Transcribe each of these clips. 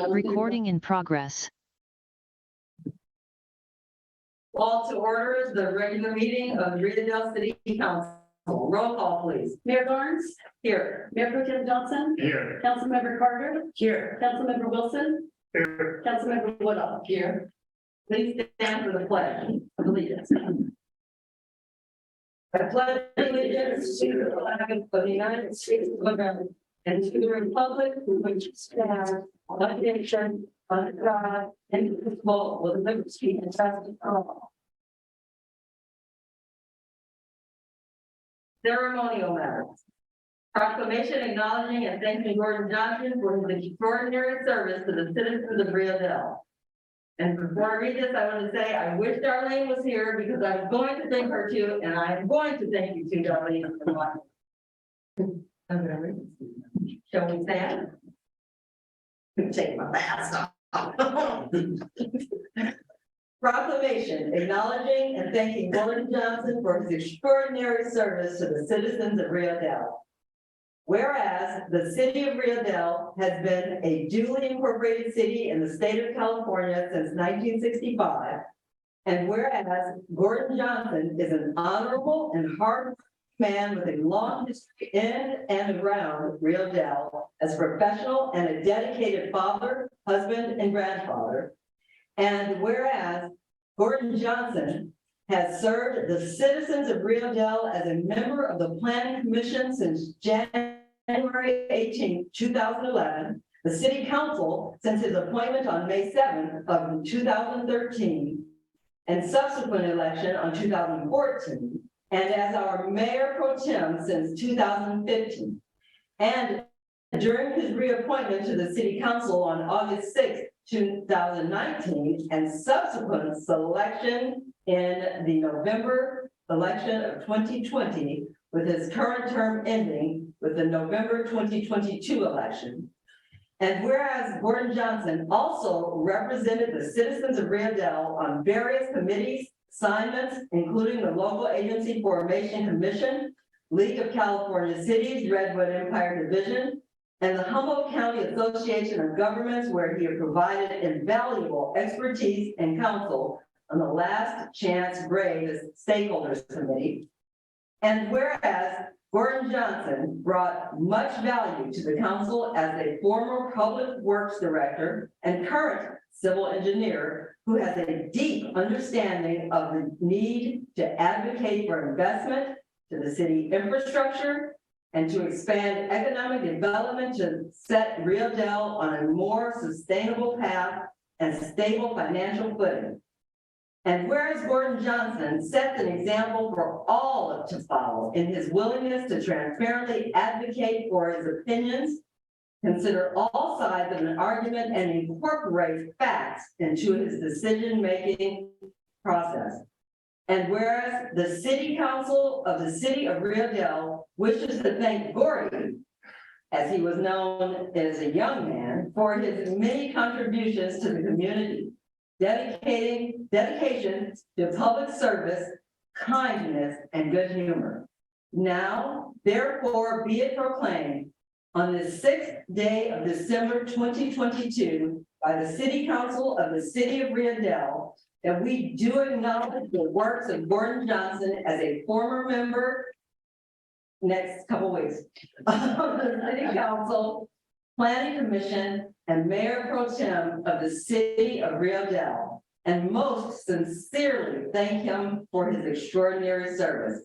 Recording in progress. Call to order the regular meeting of the Rio Dell City Council. Roll call, please. Mayor Barnes, Here. Mayor Pro Tem Johnson, Here. Councilmember Carter, Here. Councilmember Wilson, Here. Councilmember Woodall. Here. Please stand for the pledge of allegiance. I pledge allegiance to the flag of the United States of America and to the republic for which it stands, one nation, under God, indivisible, with liberty and justice for all. Ceremonial matters. Proclamation acknowledging and thanking Gordon Johnson for his extraordinary service to the citizens of Rio Dell. And before I read this, I want to say I wish Darlene was here because I was going to thank her too, and I am going to thank you too, Darlene. I'm gonna read this. Shall we stand? Take my mask off. Proclamation acknowledging and thanking Gordon Johnson for his extraordinary service to the citizens of Rio Dell. Whereas the city of Rio Dell has been a duly incorporated city in the state of California since 1965. And whereas Gordon Johnson is an honorable and hard man with a long history in and around Rio Dell as a professional and a dedicated father, husband, and grandfather. And whereas Gordon Johnson has served the citizens of Rio Dell as a member of the Planning Commission since January 18, 2011, the City Council since his appointment on May 7th of 2013, and subsequent election on 2014, and as our Mayor Pro Tem since 2015. And during his reappointment to the City Council on August 6th, 2019, and subsequent selection in the November election of 2020, with his current term ending with the November 2022 election. And whereas Gordon Johnson also represented the citizens of Rio Dell on various committees, assignments, including the Local Agency Formation Commission, League of California Cities, Redwood Empire Division, and the Humboldt County Association of Governments, where he had provided invaluable expertise and counsel on the Last Chance Graves Stakeholders Committee. And whereas Gordon Johnson brought much value to the council as a former public works director and current civil engineer who has a deep understanding of the need to advocate for investment to the city infrastructure and to expand economic development to set Rio Dell on a more sustainable path and stable financial footing. And whereas Gordon Johnson sets an example for all to follow in his willingness to transparently advocate for his opinions, consider all sides of an argument, and incorporate facts into his decision-making process. And whereas the City Council of the City of Rio Dell wishes to thank Gordy, as he was known as a young man, for his many contributions to the community, dedication to public service, kindness, and good humor. Now, therefore, be it proclaimed on the 6th day of December 2022 by the City Council of the City of Rio Dell that we do acknowledge the works of Gordon Johnson as a former member, next couple weeks, of the City Council, Planning Commission, and Mayor Pro Tem of the City of Rio Dell, and most sincerely thank him for his extraordinary service.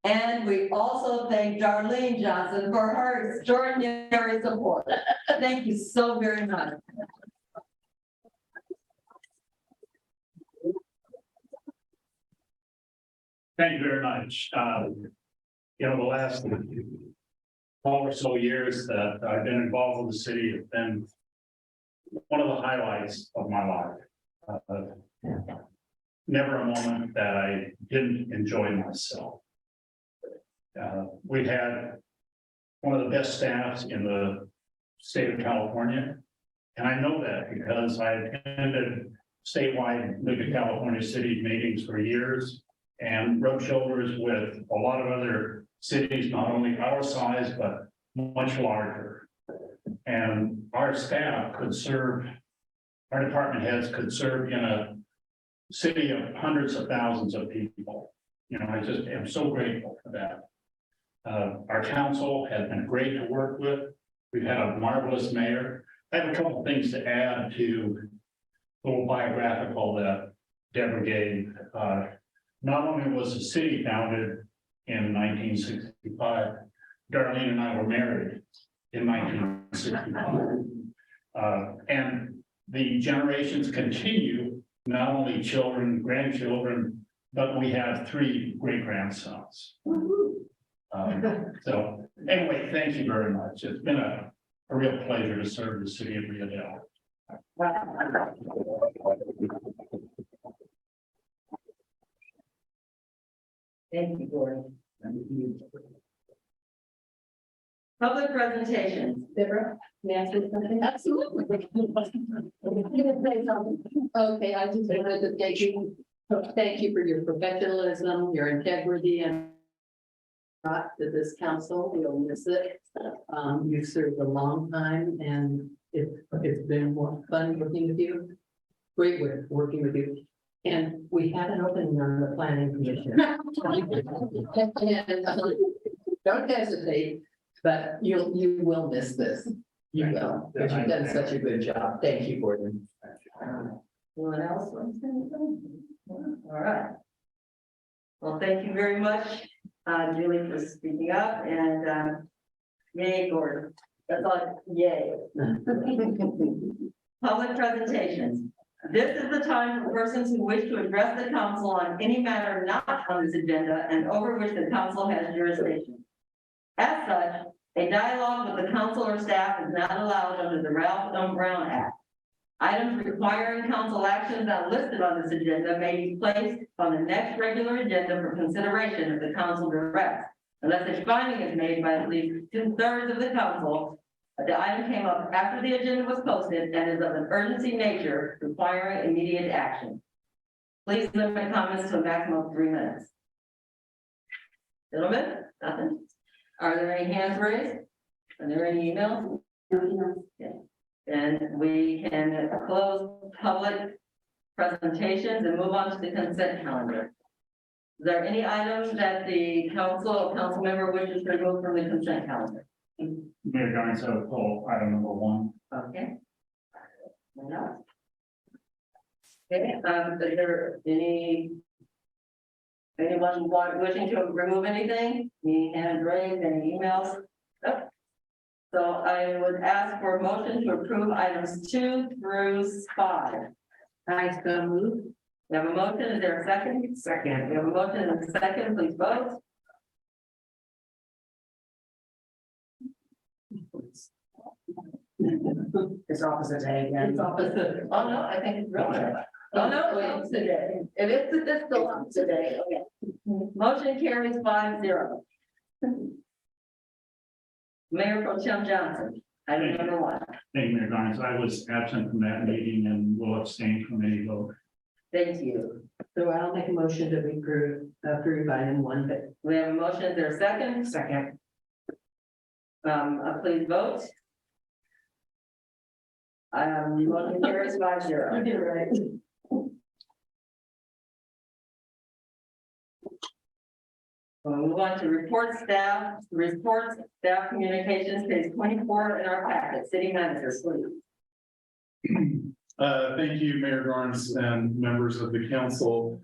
And we also thank Darlene Johnson for her extraordinary support. Thank you so very much. Thank you very much. The last 12 or so years that I've been involved with the city have been one of the highlights of my life. Never a moment that I didn't enjoy myself. We had one of the best staffs in the state of California. And I know that because I attended statewide League of California Cities meetings for years and rubbed shoulders with a lot of other cities, not only our size, but much larger. And our staff could serve, our department heads could serve in a city of hundreds of thousands of people. You know, I just am so grateful for that. Our council has been great to work with. We've had a marvelous mayor. I have a couple of things to add to the little biographical that Deborah gave. Not only was the city founded in 1965, Darlene and I were married in 1965. And the generations continue, not only children, grandchildren, but we have 3 great-grandsons. So anyway, thank you very much. It's been a real pleasure to serve the city of Rio Dell. Thank you, Gordon. Public presentations. Deborah, may I say something? Absolutely. Okay, I just wanted to thank you for your professionalism, your integrity, and brought to this council. You'll miss it. You've served a long time, and it's been more fun working with you. Great work working with you. And we had an opening on the planning commission. And, don't hesitate, but you will miss this. You will, because you've done such a good job. Thank you, Gordon. Anyone else want to say anything? All right. Well, thank you very much, Julie, for speaking up, and yay, Gordon. That's all, yay. Public presentations. This is the time for persons who wish to address the council on any matter not on this agenda and over which the council has jurisdiction. As such, a dialogue with the council or staff is not allowed under the Ralph M. Brown Act. Items requiring council actions not listed on this agenda may be placed on the next regular agenda for consideration if the council directs, unless a finding is made by at least 2/3 of the council. The item came up after the agenda was posted and is of an urgency nature requiring immediate action. Please limit comments to a maximum of 3 minutes. Gentlemen, nothing? Are there any hands raised? Are there any emails? Okay. And we can close public presentations and move on to the consent calendar. Is there any items that the council or council member wishes to remove from the consent calendar? Mayor Garnes, so call item number 1. Okay. No. Okay, is there anyone wishing to remove anything? Any hands raised, any emails? Nope. So I would ask for a motion to approve items 2 through 5. I so move. We have a motion, is there a second? Second. We have a motion and a second, please vote. It's opposite day again. It's opposite. Oh, no, I think it's real. Oh, no, it's today. It is, it's still on today, okay. Motion carries 5-0. Mayor Pro Tem Johnson, item number 1. Thank you, Mayor Garnes. I was absent from that meeting and will abstain from any vote. Thank you. So I'll make a motion to approve item 1. But We have a motion, is there a second? Second. Please vote. Motion carries 5-0. you did it right. We'll move on to reports staff communications, page 24 in our packet. City manager, please. Thank you, Mayor Garnes and members of the council.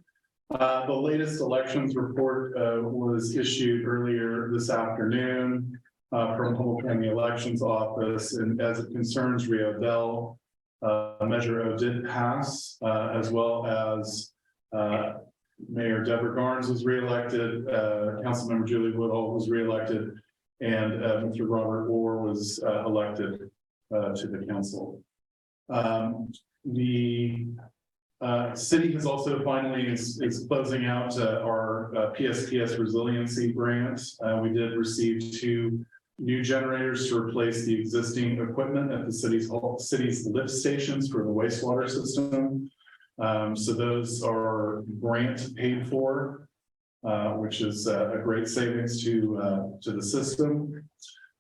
The latest elections report was issued earlier this afternoon from Humboldt County Elections Office, and as it concerns Rio Dell, Measure O did pass, as well as Mayor Deborah Garnes was reelected, Councilmember Julie Woodhull was reelected, and Mr. Robert Orr was elected to the council. The city has also finally is closing out our PSPS resiliency grant. We did receive 2 new generators to replace the existing equipment at the city's lift stations for the wastewater system. So those are grant paid for, which is a great savings to the system.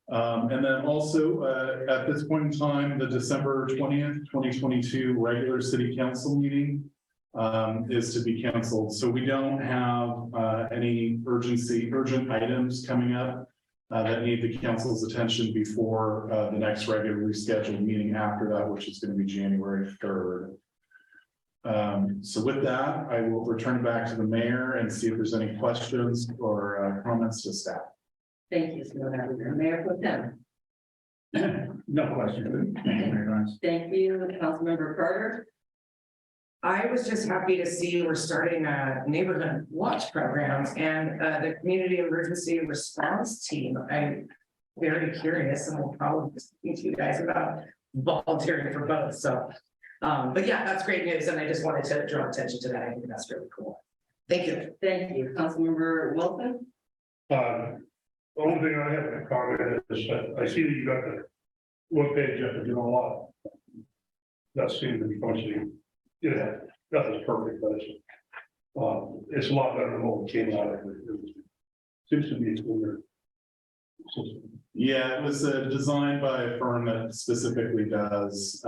And then also, at this point in time, the December 20th, 2022 regular city council meeting is to be canceled. So we don't have any urgent items coming up that need the council's attention before the next regularly scheduled meeting after that, which is going to be January 3rd. So with that, I will return back to the mayor and see if there's any questions or comments to staff. Thank you, Senator. Mayor Pro Tem. No question. Thank you very much. Thank you, Councilmember Carter. I was just happy to see we're starting a neighborhood watch programs and the community emergency response team. I'm very curious and we'll probably speak to you guys about volunteering for both. So, but yeah, that's great news. And I just wanted to draw attention to that. I think that's really cool. Thank you. Thank you, Councilmember Wilson. The only thing I have to comment is that I see that you got the webpage up and doing a lot. That seems to be functioning. Yeah, nothing's perfect, but it's a lot better than what we came out of. It seems to be a cleaner system. Yeah, it was designed by a firm that specifically does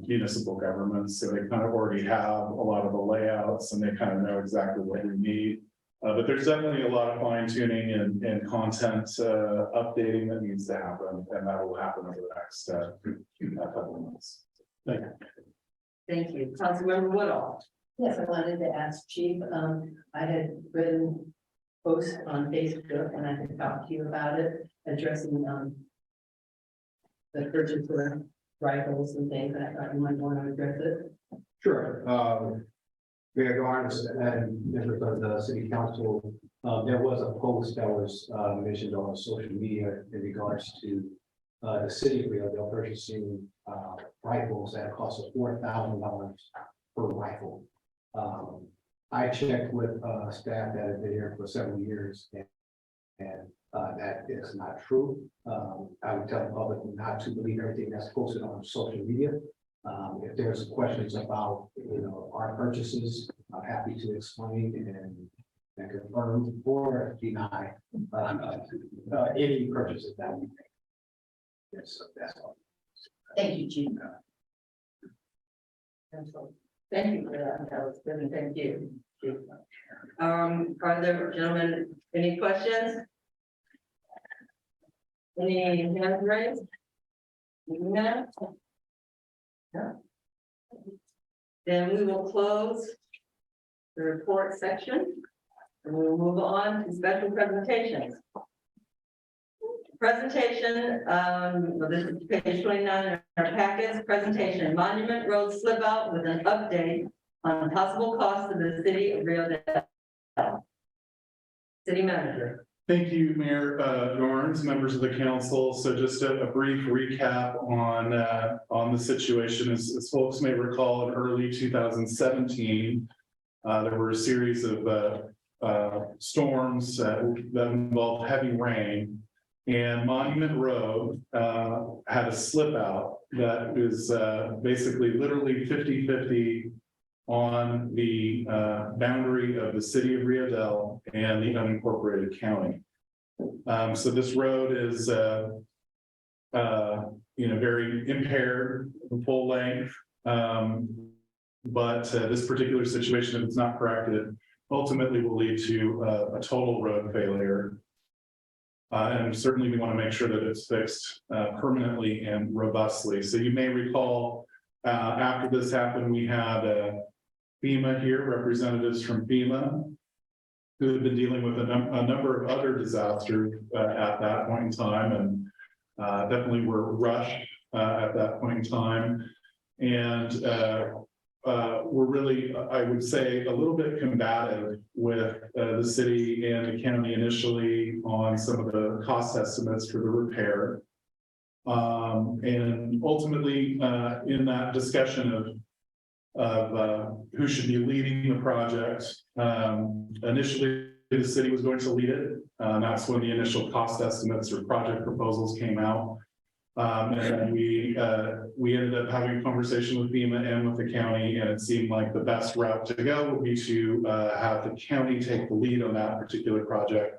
municipal governments. So they kind of already have a lot of the layouts and they kind of know exactly what we need. But there's definitely a lot of fine tuning and content updating that needs to happen. And that will happen over the next couple of months. Thank you. Thank you. Councilmember Woodall. Yes, I wanted to ask Chief, I had written posts on Facebook and I had talked to you about it, addressing the purchase of rifles and things, and I thought you might want to address it. Sure. Mayor Garnes and members of the city council, there was a post that was mentioned on social media in regards to the city of Rio Dell purchasing rifles that cost us $4,000 per rifle. I checked with staff that have been here for several years, and that is not true. I would tell the public not to believe everything that's posted on social media. If there's questions about, our purchases, I'm happy to explain and confirm or deny any purchases that we make. Yes, that's all. Thank you, Chief. Thank you for that. That was good. And thank you. Chief. Are there, gentlemen, any questions? Any hands raised? No? No. Then we will close the report section and we will move on to special presentations. Presentation, this is page 29 in our packets, presentation, Monument Road slip out with an update on possible costs to the city of Rio Dell. City manager. Thank you, Mayor Dorns, members of the council. So just a brief recap on the situation. As folks may recall, in early 2017, there were a series of storms that involved heavy rain, and Monument Road had a slip out that was basically literally 50-50 on the boundary of the city of Rio Dell and the unincorporated county. So this road is, very impaired, full length. But this particular situation, if it's not corrected, ultimately will lead to a total road failure. And certainly we want to make sure that it's fixed permanently and robustly. So you may recall after this happened, we had FEMA here, representatives from FEMA, who had been dealing with a number of other disasters at that point in time, and definitely were rushed at that point in time. And we're really, I would say, a little bit combative with the city and the county initially on some of the cost estimates for the repair. And ultimately, in that discussion of who should be leading the project, initially the city was going to lead it. That's when the initial cost estimates or project proposals came out. And then we ended up having a conversation with FEMA and with the county, and it seemed like the best route to go would be to have the county take the lead on that particular project,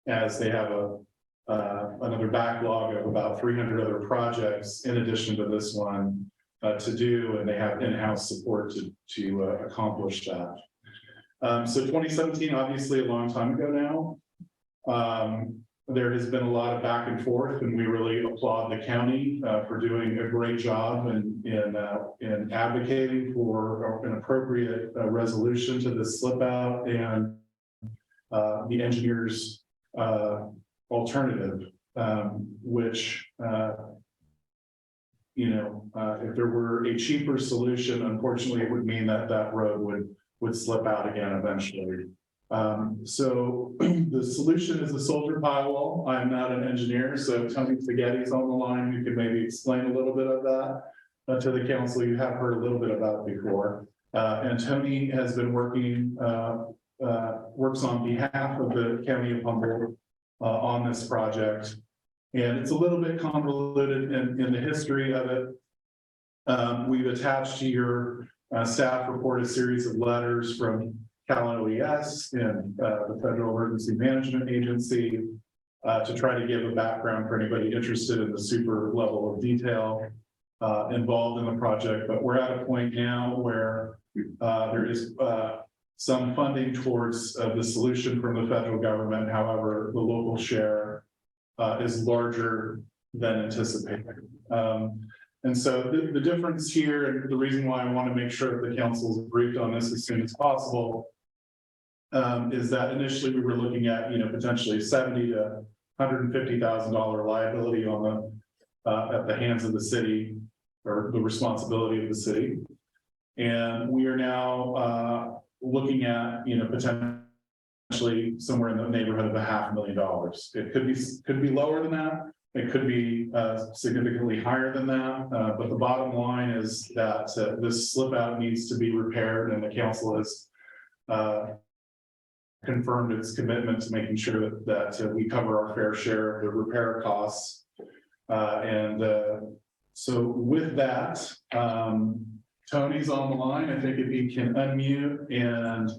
as they have another backlog of about 300 other projects in addition to this one to do, and they have in-house support to accomplish that. So 2017, obviously a long time ago now. There has been a lot of back and forth, and we really applaud the county for doing a great job in advocating for an appropriate resolution to this slip out and the engineer's alternative, which if there were a cheaper solution, unfortunately, it would mean that that road would slip out again eventually. So the solution is a soldier pile wall. I'm not an engineer, so Tony Spaghetti's on the line. You can maybe explain a little bit of that to the council. You have heard a little bit about it before. And Tony has been working, works on behalf of the county of Humboldt on this project. And it's a little bit convoluted in the history of it. We've attached to your staff report a series of letters from Cal OES and the Federal Emergency Management Agency to try to give a background for anybody interested in the super level of detail involved in the project. But we're at a point now where there is some funding towards the solution from the federal government. However, the local share is larger than anticipated. And so the difference here, and the reason why I want to make sure that the council is briefed on this as soon as possible, is that initially we were looking at, potentially $70,000 to $150,000 liability on at the hands of the city, or the responsibility of the city. And we are now looking at, potentially somewhere in the neighborhood of $500,000. It could be lower than that. It could be significantly higher than that. But the bottom line is that this slip out needs to be repaired, and the council has confirmed its commitment to making sure that we cover our fair share of the repair costs. So with that, Tony's on the line. I think if he can unmute and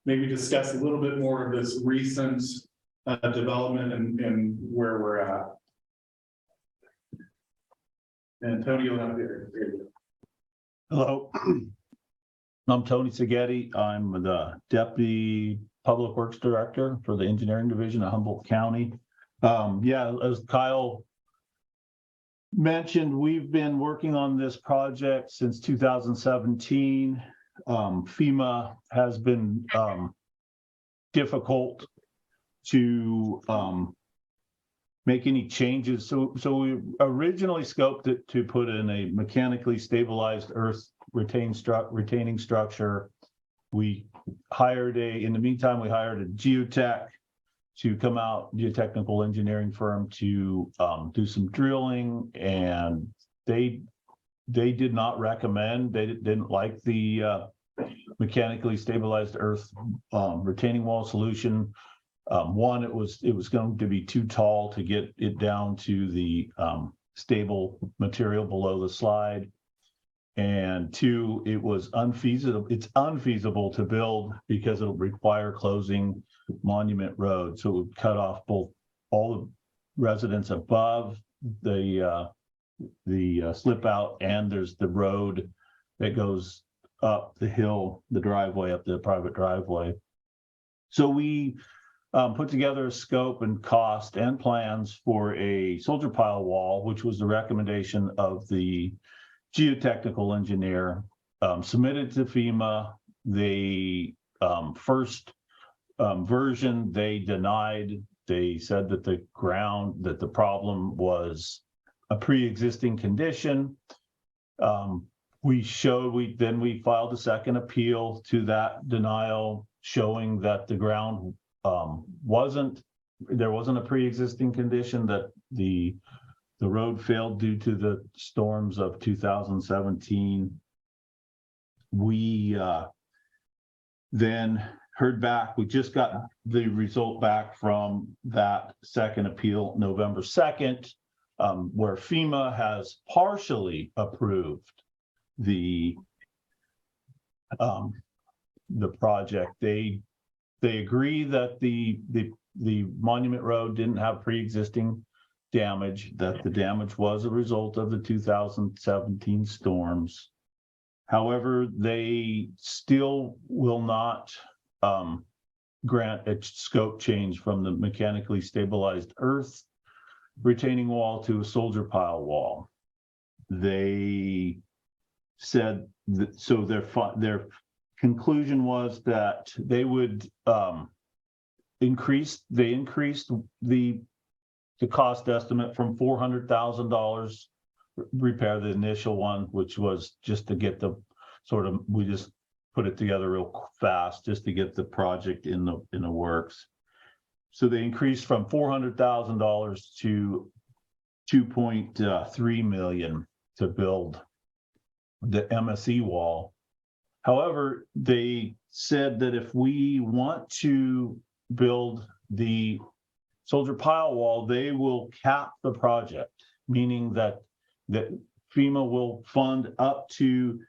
maybe discuss a little bit more of this recent development and where we're at. And Tony, you'll have to. Hello, I'm Tony Spaghetti. I'm the Deputy Public Works Director for the Engineering Division of Humboldt County. As Kyle mentioned, we've been working on this project since 2017. FEMA has been difficult to make any changes. So we originally scoped it to put in a mechanically stabilized earth retaining structure. We hired in the meantime, we hired a geotech to come out, geotechnical engineering firm to do some drilling, and they did not recommend, they didn't like the mechanically stabilized earth retaining wall solution. One, it was going to be too tall to get it down to the stable material below the slide. And two, it was unfeasible. It's unfeasible to build because it'll require closing Monument Road. So it would cut off all the residents above the slip out, and there's the road that goes up the hill, the driveway, up the private driveway. So we put together a scope and cost and plans for a soldier pile wall, which was the recommendation of the geotechnical engineer, submitted to FEMA. The first version they denied. They said that the problem was a pre-existing condition. We filed a second appeal to that denial, showing that the ground there wasn't a pre-existing condition, that the road failed due to the storms of 2017. We then heard back. We just got the result back from that second appeal, November 2nd, where FEMA has partially approved the project. They agree that the the Monument Road didn't have pre-existing damage, that the damage was a result of the 2017 storms. However, they still will not grant a scope change from the mechanically stabilized earth retaining wall to a soldier pile wall. They said that, so their conclusion was that they would increased the cost estimate from $400,000 repair the initial one, which was just to get the we just put it together real fast just to get the project in the works. So they increased from $400,000 to $2.3 million to build the MSE wall. However, they said that if we want to build the soldier pile wall, they will cap the project, meaning that FEMA will fund up to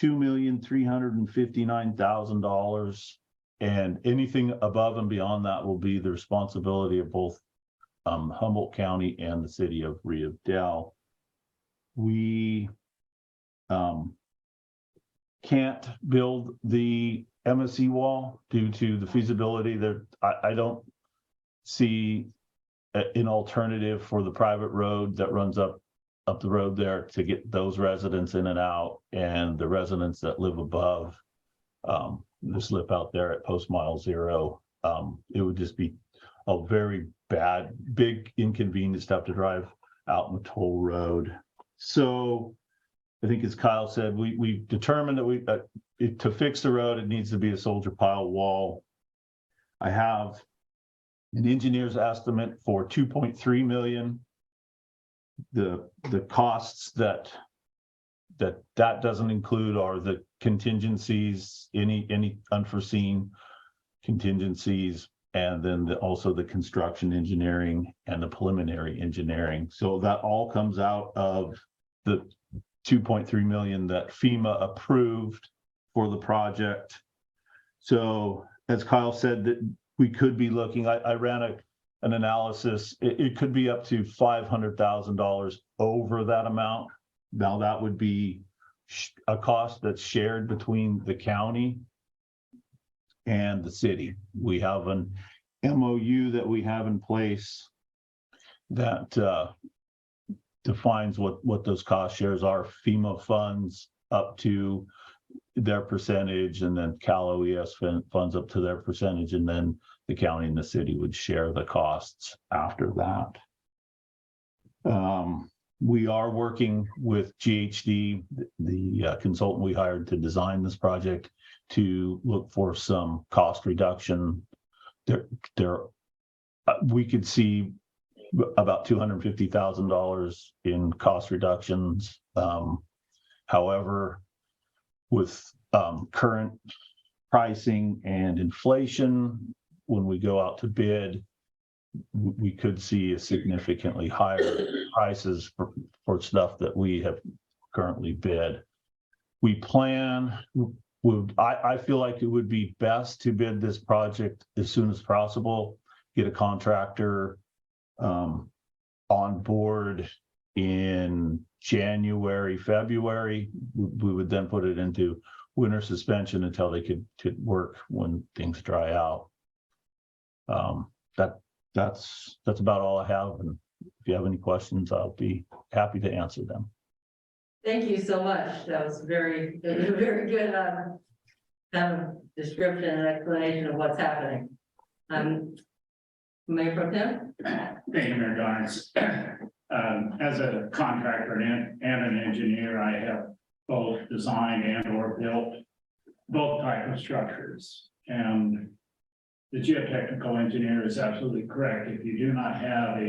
$2,359,000, and anything above and beyond that will be the responsibility of both Humboldt County and the city of Rio Dell. We can't build the MSE wall due to the feasibility there. I don't see an alternative for the private road that runs up the road there to get those residents in and out, and the residents that live above the slip out there at post mile 0. It would just be a very big inconvenience to have to drive out in the toll road. So I think, as Kyle said, we determined that to fix the road, it needs to be a soldier pile wall. I have an engineer's estimate for $2.3 million. The costs that doesn't include are the contingencies, any unforeseen contingencies, and then also the construction engineering and the preliminary engineering. So that all comes out of the $2.3 million that FEMA approved for the project. So as Kyle said, that we could be looking, I ran an analysis, it could be up to $500,000 over that amount. Now that would be a cost that's shared between the county and the city. We have an MOU that we have in place that defines what those cost shares are. FEMA funds up to their percentage, and then Cal OES funds up to their percentage, and then the county and the city would share the costs after that. We are working with GHD, the consultant we hired to design this project, to look for some cost reduction. We could see about $250,000 in cost reductions. However, with current pricing and inflation, when we go out to bid, we could see a significantly higher prices for stuff that we have currently bid. I feel like it would be best to bid this project as soon as possible, get a contractor on board in January, February. We would then put it into winter suspension until they could work when things dry out. That's about all I have. And if you have any questions, I'll be happy to answer them. Thank you so much. That was very good kind of description and explanation of what's happening. Mayor Pro Tem? Thank you, Mayor Garnes. As a contractor and an engineer, I have both designed and or built both types of structures. And the geotechnical engineer is absolutely correct. If you do not have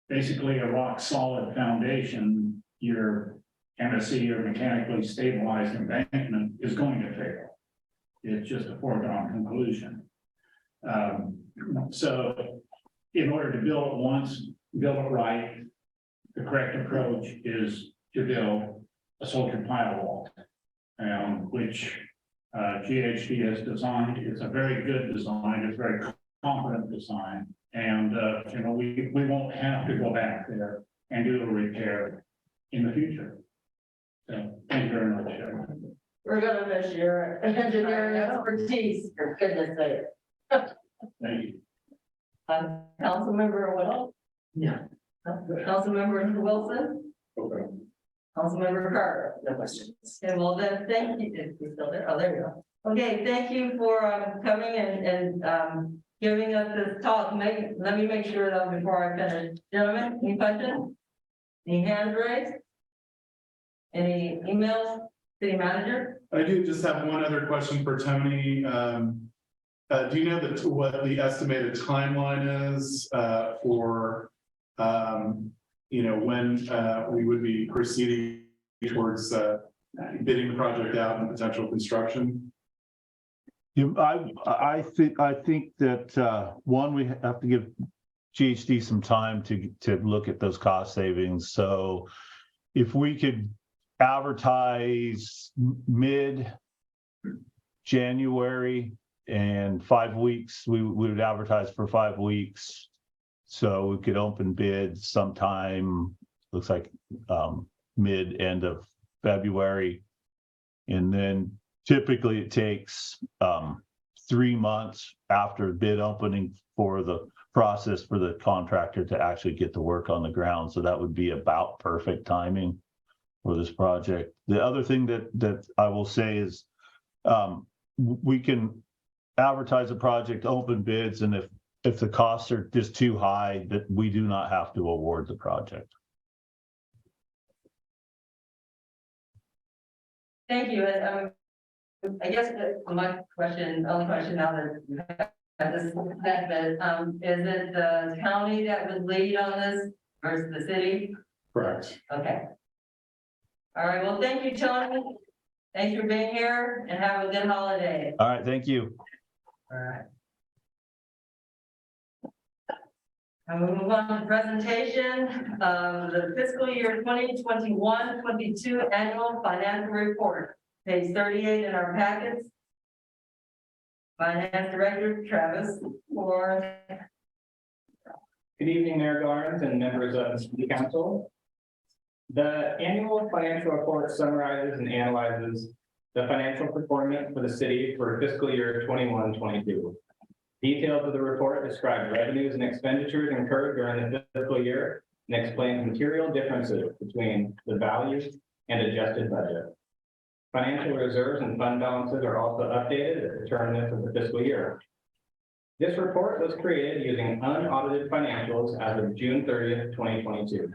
basically a rock solid foundation, your MSE or mechanically stabilized embankment is going to fail. It's just a foregone conclusion. So in order to build it once, build it right, the correct approach is to build a soldier pile wall, which GHD has designed. It's a very good design. It's very confident to sign. And, we won't have to go back there and do a repair in the future. So, thank you very much, Sharon. We're gonna miss your engineering expertise, for goodness sake. Thank you. Councilmember Whittle? No. Councilmember Wilson? Okay. Councilmember Carter? No questions. Okay, well then, thank you. Is he still there? Oh, there you go. Okay, thank you for coming and giving us this talk. Let me make sure though before I finish. Gentlemen, any questions? Any hands raised? Any emails? City manager? I do just have one other question for Tony. Do you know what the estimated timeline is for, when we would be proceeding towards bidding the project out and potential construction? I think that, one, we have to give GHD some time to look at those cost savings. So if we could advertise mid-January and 5 weeks, we would advertise for 5 weeks. So we could open bids sometime, looks like end of February. And then typically it takes 3 months after bid opening for the process for the contractor to actually get the work on the ground. So that would be about perfect timing for this project. The other thing that I will say is we can advertise a project, open bids, and if the costs are just too high, that we do not have to award the project. Thank you. And I guess my only question now that you have this, is it the county that would lead on this versus the city? Correct. Okay. All right, well, thank you, Tony. Thanks for being here and have a good holiday. All right, thank you. All right. And we move on to the presentation of the fiscal year 2021-22 annual financial report, page 38 in our packets. Finance Director Travis Moore. Good evening, Mayor Garnes and members of the City Council. The annual financial report summarizes and analyzes the financial performance for the city for fiscal year 21-22. Details of the report describe revenues and expenditures incurred during the fiscal year and explains material differences between the values and adjusted budget. Financial reserves and fund balances are also updated at the terminus of the fiscal year. This report was created using unaudited financials as of June 30th, 2022.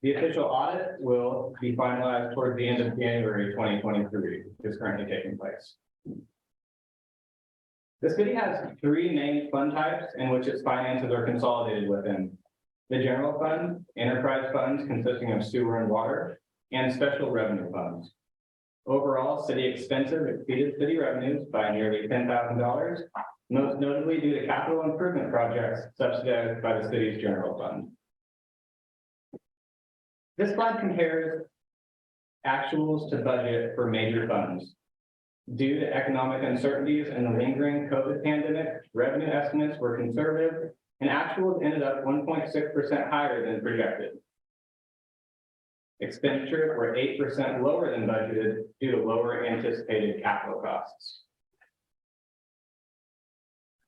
The official audit will be finalized towards the end of January 2023, which is currently taking place. The city has 3 main fund types in which its finances are consolidated within: the general fund, enterprise funds consisting of sewer and water, and special revenue funds. Overall, city expenses exceeded city revenues by nearly $10,000, most notably due to capital improvement projects subsidized by the city's general fund. This slide compares actuals to budget for major funds. Due to economic uncertainties and the lingering COVID pandemic, revenue estimates were conservative and actuals ended up 1.6% higher than projected. Expenditures were 8% lower than budgeted due to lower anticipated capital costs.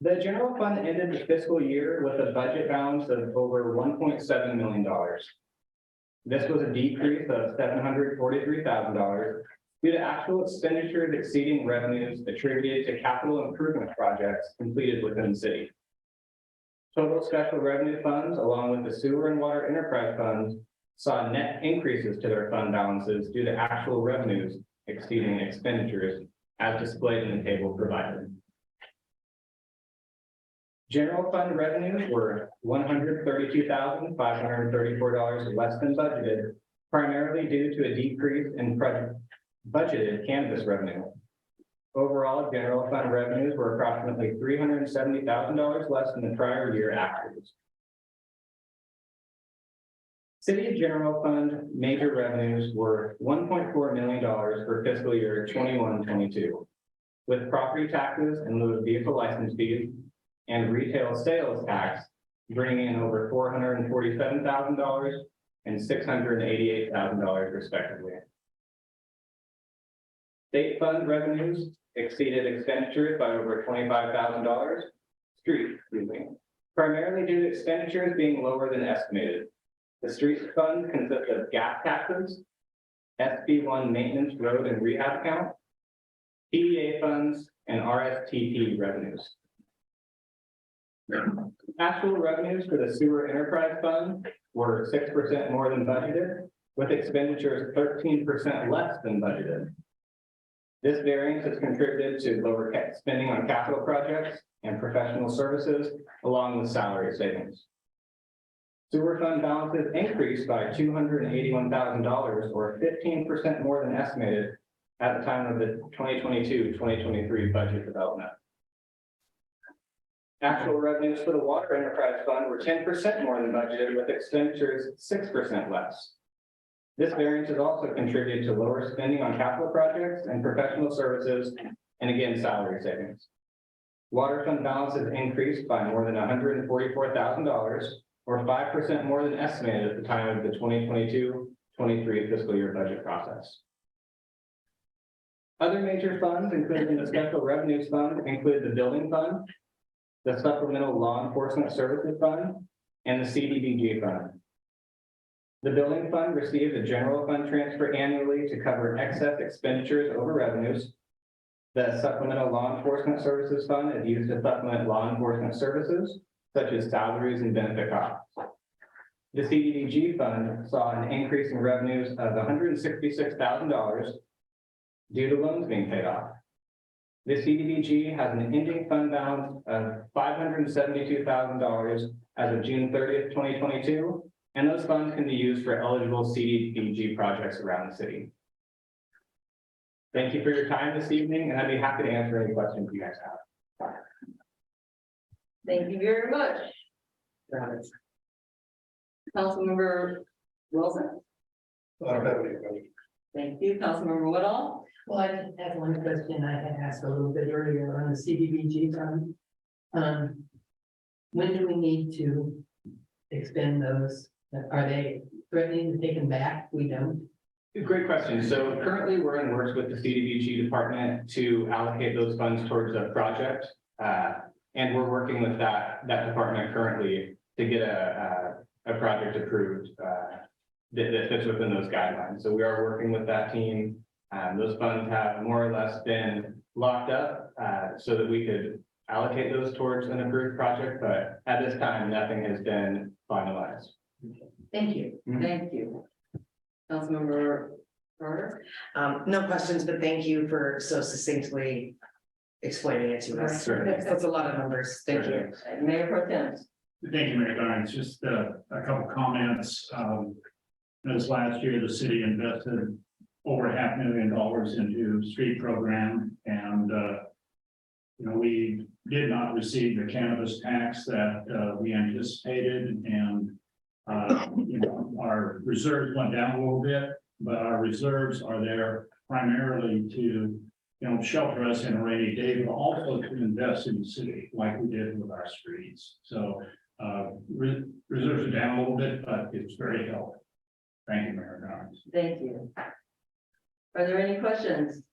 The general fund ended the fiscal year with a budget balance of over $1.7 million. This was a decrease of $743,000 due to actual expenditures exceeding revenues attributed to capital improvement projects completed within the city. Total special revenue funds, along with the sewer and water enterprise funds, saw net increases to their fund balances due to actual revenues exceeding expenditures, as displayed in the table provided. General fund revenues were $132,534 less than budgeted, primarily due to a decrease in budgeted cannabis revenue. Overall, general fund revenues were approximately $370,000 less than the prior year actuals. City general fund major revenues were $1.4 million for fiscal year 21-22, with property taxes in lieu of vehicle license fees, and retail sales tax, bringing in over $447,000 and $688,000 respectively. State fund revenues exceeded expenditures by over $25,000, primarily due to expenditures being lower than estimated. The streets fund consists of gas taxes, SB1 maintenance, road and rehab account, PDA funds, and RSTP revenues. Actual revenues for the sewer enterprise fund were 6% more than budgeted, with expenditures 13% less than budgeted. This variance has contributed to lower spending on capital projects and professional services, along with salary savings. Sewer fund balances increased by $281,000, or 15% more than estimated at the time of the 2022-2023 budget development. Actual revenues for the water enterprise fund were 10% more than budgeted, with expenditures 6% less. This variance has also contributed to lower spending on capital projects and professional services, and again, salary savings. Water fund balances increased by more than $144,000, or 5% more than estimated at the time of the 2022-23 fiscal year budget process. Other major funds included in the special revenues fund include the building fund, the supplemental law enforcement services fund, and the CDBG fund. The building fund receives a general fund transfer annually to cover excess expenditures over revenues. The supplemental law enforcement services fund is used to supplement law enforcement services, such as salaries and benefit costs. The CDBG fund saw an increase in revenues of $166,000 due to loans being paid off. The CDBG has an ending fund balance of $572,000 as of June 30th, 2022, and those funds can be used for eligible CDBG projects around the city. Thank you for your time this evening, and I'd be happy to answer any questions you guys have. Thank you very much. Councilmember Wilson? I don't have any questions. Thank you. Councilmember Woodall? Well, I just have one question I had asked a little bit earlier on the CDBG fund. When do we need to expend those? Are they threatening to take them back? We don't. Great question. So currently we're in works with the CDBG department to allocate those funds towards a project. And we're working with that department currently to get a project approved that fits within those guidelines. So we are working with that team. Those funds have more or less been locked up so that we could allocate those towards an approved project, but at this time, nothing has been finalized. Thank you. Thank you. Councilmember Carter? No questions, but thank you for so succinctly explaining it to us. Sure. That's a lot of numbers. Thank you. Mayor Pro Tem? Thank you, Mayor Barnes. Just a couple comments. This last year, the city invested over $500,000 into street program, and we did not receive the cannabis tax that we anticipated, and our reserves went down a little bit, but our reserves are there primarily to shelter us in a rainy day, but also to invest in the city like we did with our streets. So reserves are down a little bit, but it's very helpful. Thank you, Mayor Barnes. Thank you. Are there any questions?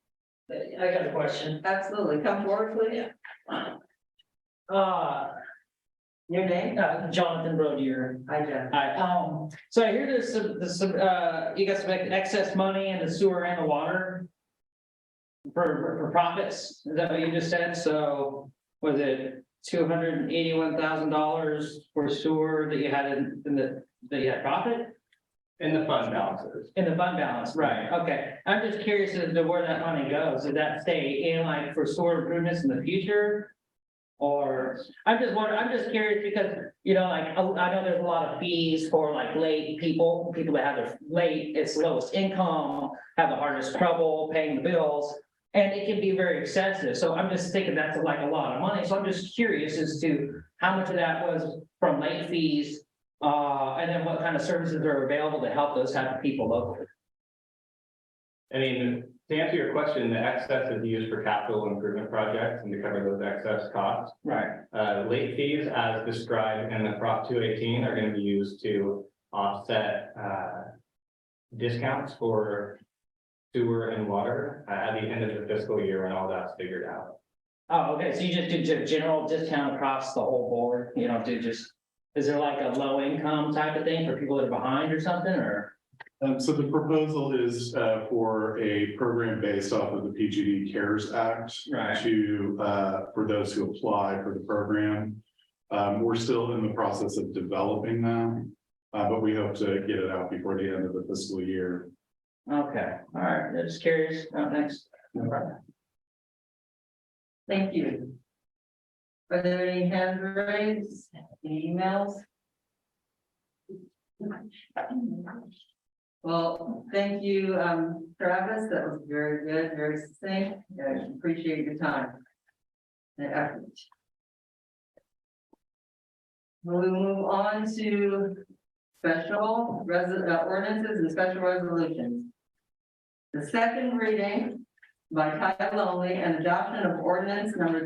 I got a question. Absolutely. Come forward, please. Your name? Jonathan Brodier. Hi, Jeff. Hi, so I hear there's some, you got some excess money in the sewer and the water for profits. Is that what you just said? So was it $281,000 for sewer that you had that you had profit? In the fund balances. In the fund balance, right, okay. I'm just curious as to where that money goes. Does that stay in like for sewer improvements in the future? Or, I'm just wondering, I'm just curious because, like, I know there's a lot of fees for like late people that have their late, it's lowest income, have the hardest trouble paying the bills. And it can be very excessive. So I'm just thinking that's like a lot of money. So I'm just curious as to how much of that was from late fees. And then what kind of services are available to help those type of people locally? I mean, To answer your question, the excess is used for capital improvement projects and to cover those excess costs. Right. Late fees, as described in the Prop 218, are going to be used to offset discounts for sewer and water at the end of the fiscal year when all that's figured out. Oh, okay, so you just do general discount across the whole board, you don't do just, is there like a low income type of thing for people that are behind or something, or? So the proposal is for a program based off of the PGD CARES Act Right. to for those who apply for the program. We're still in the process of developing that, but we hope to get it out before the end of the fiscal year. Okay, all right, I'm just curious, next. Thank you. Are there any hands raised, any emails? Well, thank you, Travis, that was very good, very succinct, I appreciate your time and effort. We move on to special ordinances and special resolutions. The second reading by title only and adoption of ordinance number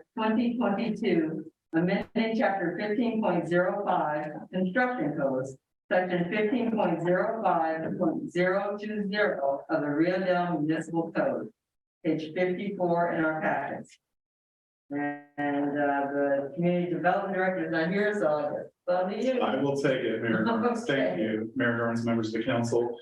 396-2022, amending chapter 15.05 construction codes, section 15.05.020 of the Rio Dell Municipal Code, page 54 in our packets. And the community development director is not here, so I'll be you. I will take it, Mayor Garnes. Thank you, Mayor Garnes, members of the council.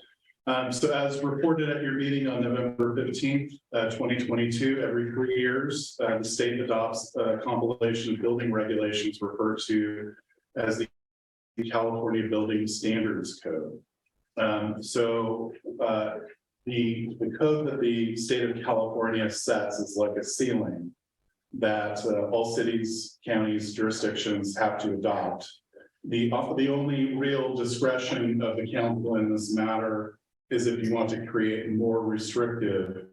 So as reported at your meeting on November 15th, 2022, every 3 years, the state adopts a compilation of building regulations referred to as the California Building Standards Code. The code that the state of California sets is like a ceiling that all cities, counties, jurisdictions have to adopt. The only real discretion of the council in this matter is if you want to create more restrictive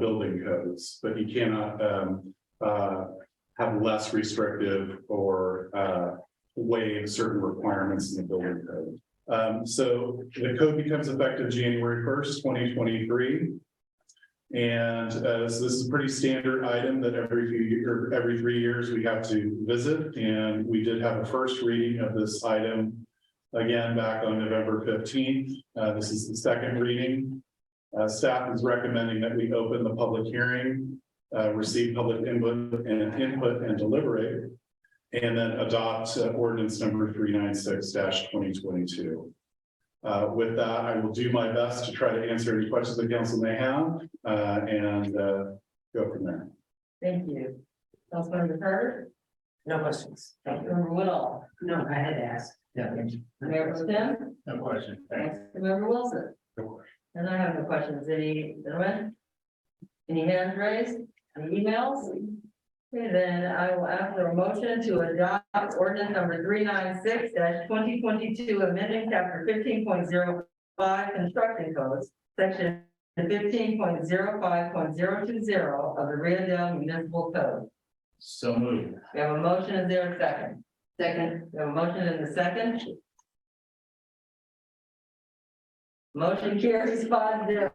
building codes, but you cannot have less restrictive or waive certain requirements in the building code. So the code becomes effective January 1st, 2023. And so this is a pretty standard item that every 3 years we have to visit. And we did have a first reading of this item again back on November 15th. This is the second reading. Staff is recommending that we open the public hearing, receive public input and deliberate, and then adopt ordinance number 396-2022. With that, I will do my best to try to answer any questions the council may have and go from there. Thank you. Councilmember Carter? No questions. Councilmember Woodall? No, I had to ask. Mayor Pro Tem? No question. Councilmember Wilson? No question. And I have no questions. Any gentlemen? Any hands raised? Any emails? Okay, then I will ask for a motion to adopt ordinance number 396-2022, amending chapter 15.05 construction codes, section 15.05.020 of the Rio Dell Municipal Code. So moved. We have a motion. Is there a second? Second. We have a motion and a second. Motion carries 5-0.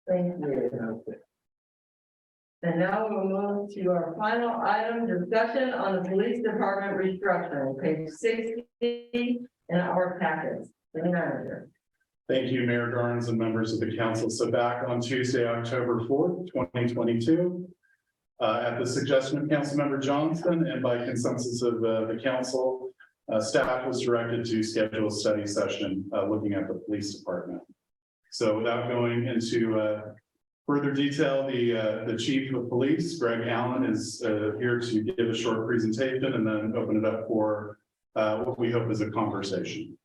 Thank you. And now we'll move to our final item, discussion on the police department restructuring, page 60 in our packets. City Manager. Thank you, Mayor Garnes and members of the council. So back on Tuesday, October 4th, 2022, at the suggestion of Councilmember Johnson and by consensus of the council, staff was directed to schedule a study session looking at the police department. So without going into further detail, the chief of police, Greg Allen, is here to give a short presentation and then open it up for what we hope is a conversation.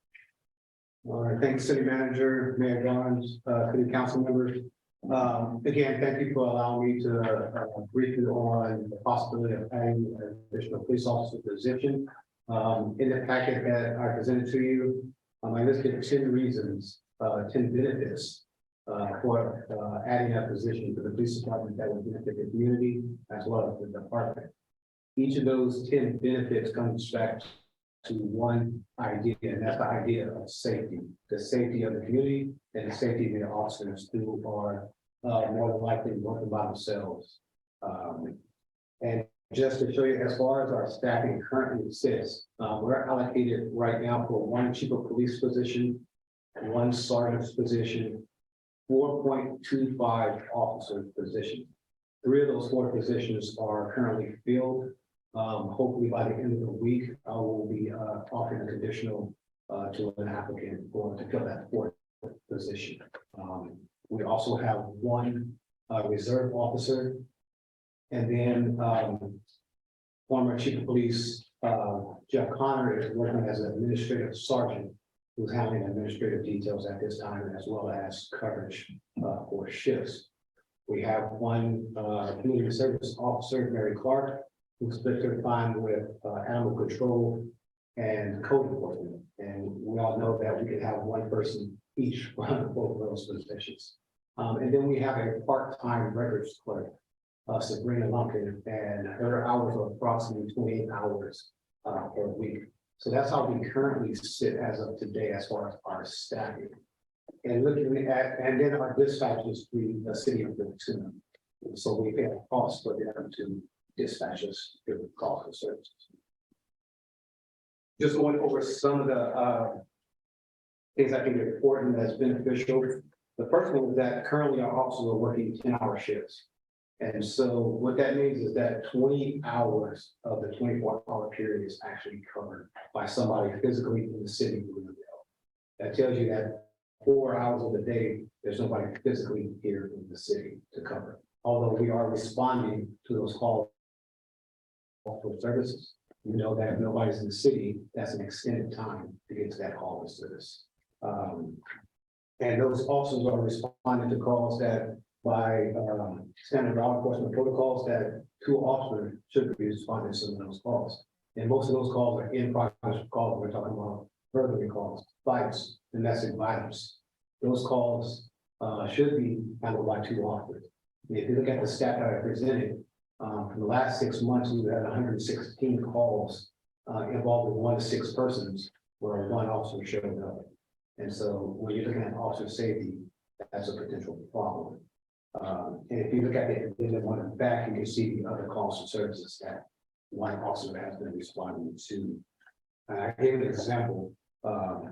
All right, thanks, City Manager, Mayor Garnes, City Council members. Again, thank you for allowing me to brief you on the possibility of adding an additional police officer position. In the packet that I presented to you, I listed 10 reasons, 10 benefits for adding that position to the police department that would benefit the community as well as the department. Each of those 10 benefits comes back to one idea, and that's the idea of safety, the safety of the community and the safety of the officers who are more than likely working by themselves. And just to show you, as far as our staffing currently sits, we're allocated right now for one chief of police position, one sergeant's position, 4.25 officer position. 3 of those 4 positions are currently filled. Hopefully by the end of the week, I will be offering a conditional to an applicant to fill that 4th position. We also have 1 reserve officer. And then former chief of police Jeff Connor is working as an administrative sergeant who's handling administrative details at this time, as well as coverage for shifts. We have 1 community service officer, Mary Clark, who split her time with animal control and code enforcement. And we all know that we can have 1 person each run both of those positions. And then we have a part-time records clerk, Sabrina Lumpkin, and her hours are approximately 28 hours per week. So that's how we currently sit as of today as far as our staffing. And looking at, and then our dispatches, the city of Wilmington. So we pay a cost for them to dispatch us to call for services. Just going over some of the things I think are important that's beneficial. The first one is that currently our officers are working 10-hour shifts. And so what that means is that 20 hours of the 24-hour period is actually covered by somebody physically in the city of Rio Dell. That tells you that 4 hours of the day, there's nobody physically here in the city to cover. Although we are responding to those calls for services, you know that if nobody's in the city, that's an extended time to get to that call for service. And those officers are responding to calls that by standard law enforcement protocols that 2 officers should be responding to some of those calls. And most of those calls are in progress calls. We're talking about burglary calls, fights, domestic violence. Those calls should be handled by 2 officers. And if you look at the stat that I presented, for the last 6 months, we've had 116 calls involving 1 to 6 persons where 1 officer showed up. And so when you're looking at officer safety, that's a potential problem. And if you look at it, then on the back, you can see the other calls for services that 1 officer has been responding to. I gave an example, a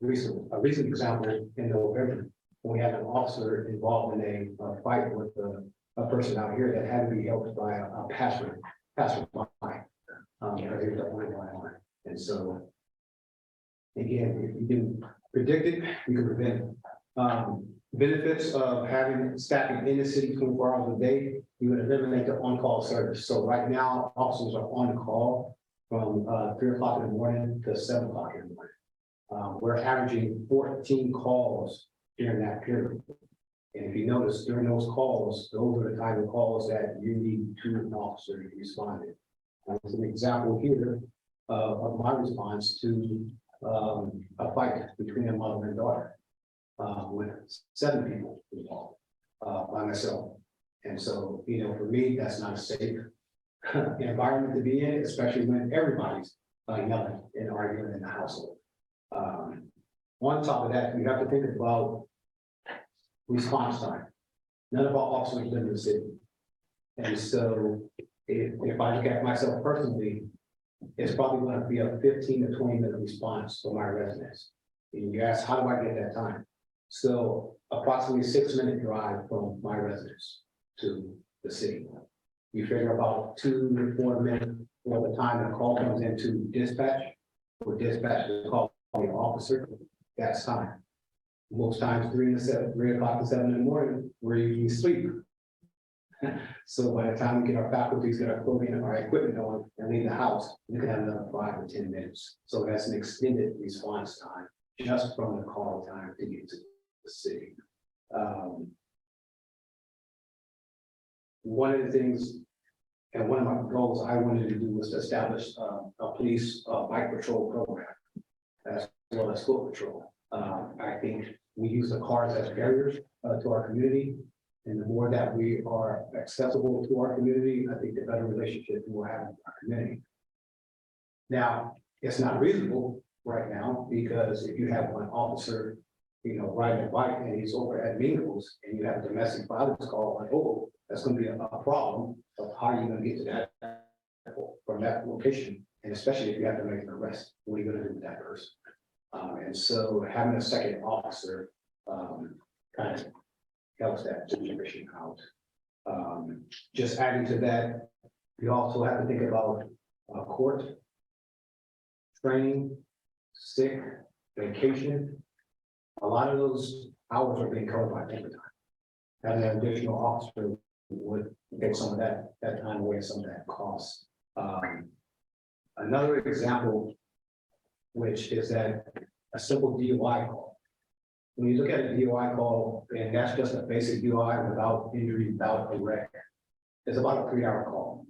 recent example in November, when we had an officer involved in a fight with a person out here that had to be helped by a passerby, because he was up on. And so, again, if you didn't predict it, you can prevent it. Benefits of having staffing in the city 24 hours a day, you would eliminate the on-call service. So right now, officers are on call from 3 o'clock in the morning to 7 o'clock in the morning. We're averaging 14 calls during that period. And if you notice, during those calls, those are the kind of calls that you need 2 officers to respond to. As an example here of my response to a fight between a mother and daughter. With 7 people involved by myself. And so, you know, for me, that's not a safe environment to be in, especially when everybody's yelling and arguing in the household. On top of that, you have to think about response time. None of our officers live in the city. And so if I look at myself personally, it's probably going to be a 15 to 20 minute response for my residents. And you ask, how do I get that time? So approximately 6-minute drive from my residence to the city. You figure about 2 to 4 minutes for the time the call comes into dispatch. For dispatch to call the officer, that's time. Most times 3 o'clock to 7 in the morning, we're usually asleep. So by the time we get our faculties, get our clothing and our equipment on and leave the house, we could have another 5 to 10 minutes. So that's an extended response time just from the call time to get to the city. One of the things and one of my goals I wanted to do was to establish a police bike patrol program as well as foot patrol. I think we use the cars as barriers to our community. And the more that we are accessible to our community, I think the better relationship we'll have with our community. Now, it's not reasonable right now, because if you have one officer, riding a bike and he's over at Mingles, and you have a domestic violence call on hold, that's gonna be a problem of how you're gonna get to that from that location, and especially if you have to make an arrest, what are you gonna do with that person? And so having a second officer, kind of helps that situation out. Just adding to that, you also have to think about, court, training, sick, vacation. A lot of those hours are being covered by overtime. Having an additional officer would take some of that time away, some of that cost. Another example, which is that a simple DUI call. When you look at a DUI call, and that's just a basic DUI without injury, without a wreck, it's about a 3-hour call.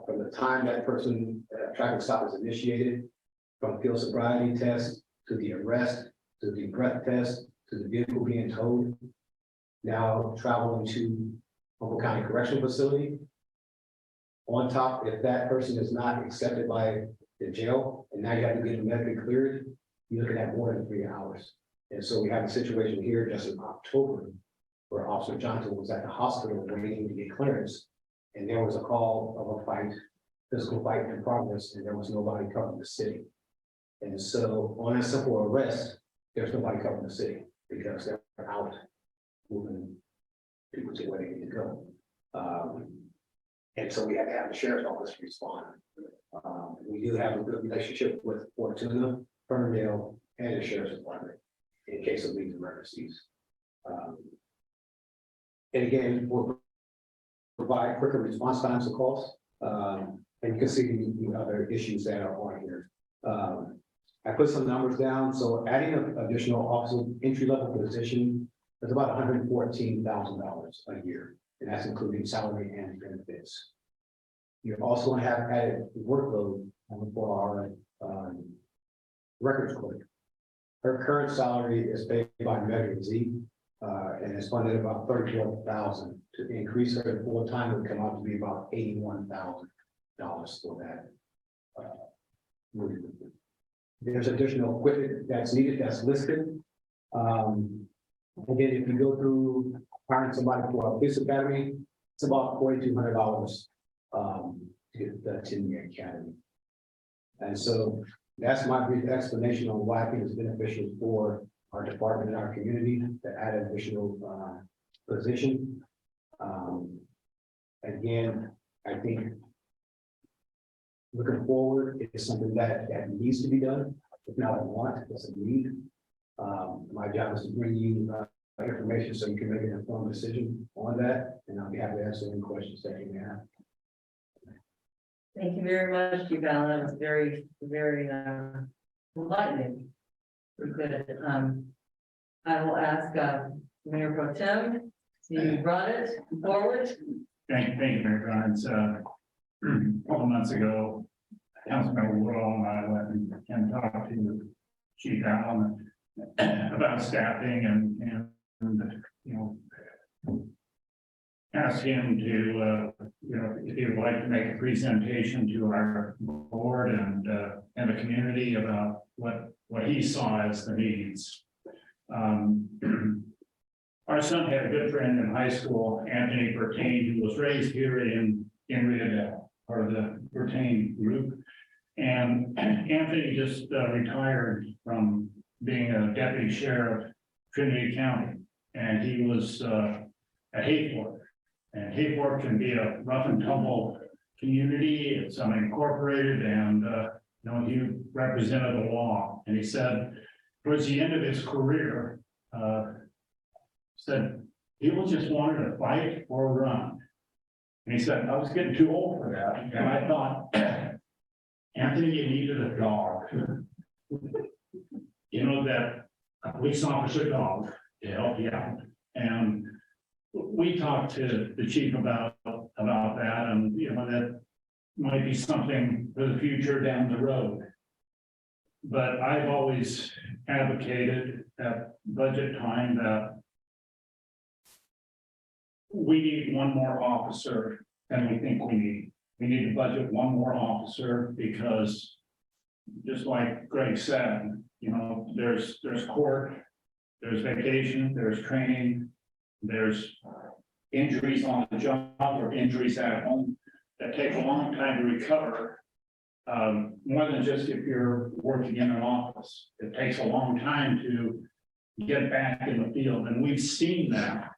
From the time that person, traffic stop is initiated, from field sobriety test, to the arrest, to the breath test, to the vehicle being towed. Now traveling to Humboldt County Correctional Facility. On top, if that person is not accepted by the jail, and now you have to get them medically cleared, you're looking at more than 3 hours. And so we have a situation here just in October, where Officer Johnson was at the hospital waiting to get clearance. And there was a call of a fight, physical fight in progress, and there was nobody covering the city. And so on a simple arrest, there's nobody covering the city because they're out moving people to where they need to go. And so we have to have the sheriff's office respond. We do have a good relationship with Fortuna, Ferndale, and the sheriff's department in case of these emergencies. And again, we'll provide quicker response times to calls. And you can see the other issues that are on here. I put some numbers down. So adding an additional officer entry-level position is about $114,000 a year, and that's including salary and benefits. You also want to have added workload for our records clerk. Her current salary is paid by Measure Z, and it's funded about $34,000. To increase her full time would come out to be about $81,000 for that. There's additional equipment that's needed, that's listed. Again, if you go through hiring somebody for our police academy, it's about $4,200 to get the 10-year academy. And so that's my brief explanation on why I think it's beneficial for our department and our community to add an additional position. Again, I think looking forward, it's something that needs to be done. It's not a want, it's a need. My job is to bring you information so you can make an informed decision on that, and I'll be happy to answer any questions that you may have. Thank you very much, Chief Allen. That was very, very enlightening. Very good. I will ask Mayor Pro Tem, you brought it forward. Thank you, Mayor Grimes. A couple months ago, Councilmember Woodall and I went and talked to Chief Allen about staffing and asked him to, if he would like to make a presentation to our board and the community about what he saw as the needs. Our son had a good friend in high school, Anthony Pertain, who was raised here in Rio Dell, part of the Pertain group. And Anthony just retired from being a deputy sheriff, Trinity County, and he was at Hayfork. And Hayfork can be a rough and tumble community. It's unincorporated, and he represented the law. And he said, towards the end of his career, said people just wanted to fight or run. And he said, I was getting too old for that. And I thought, Anthony, you needed a dog. That a police officer dog to help you out. And we talked to the chief about that, and that might be something for the future down the road. But I've always advocated at budget time that we need one more officer than we think we need. We need to budget one more officer because just like Greg said, you know, there's court, there's vacation, there's training, there's injuries on the job or injuries at home that take a long time to recover. More than just if you're working in an office, it takes a long time to get back in the field, and we've seen that.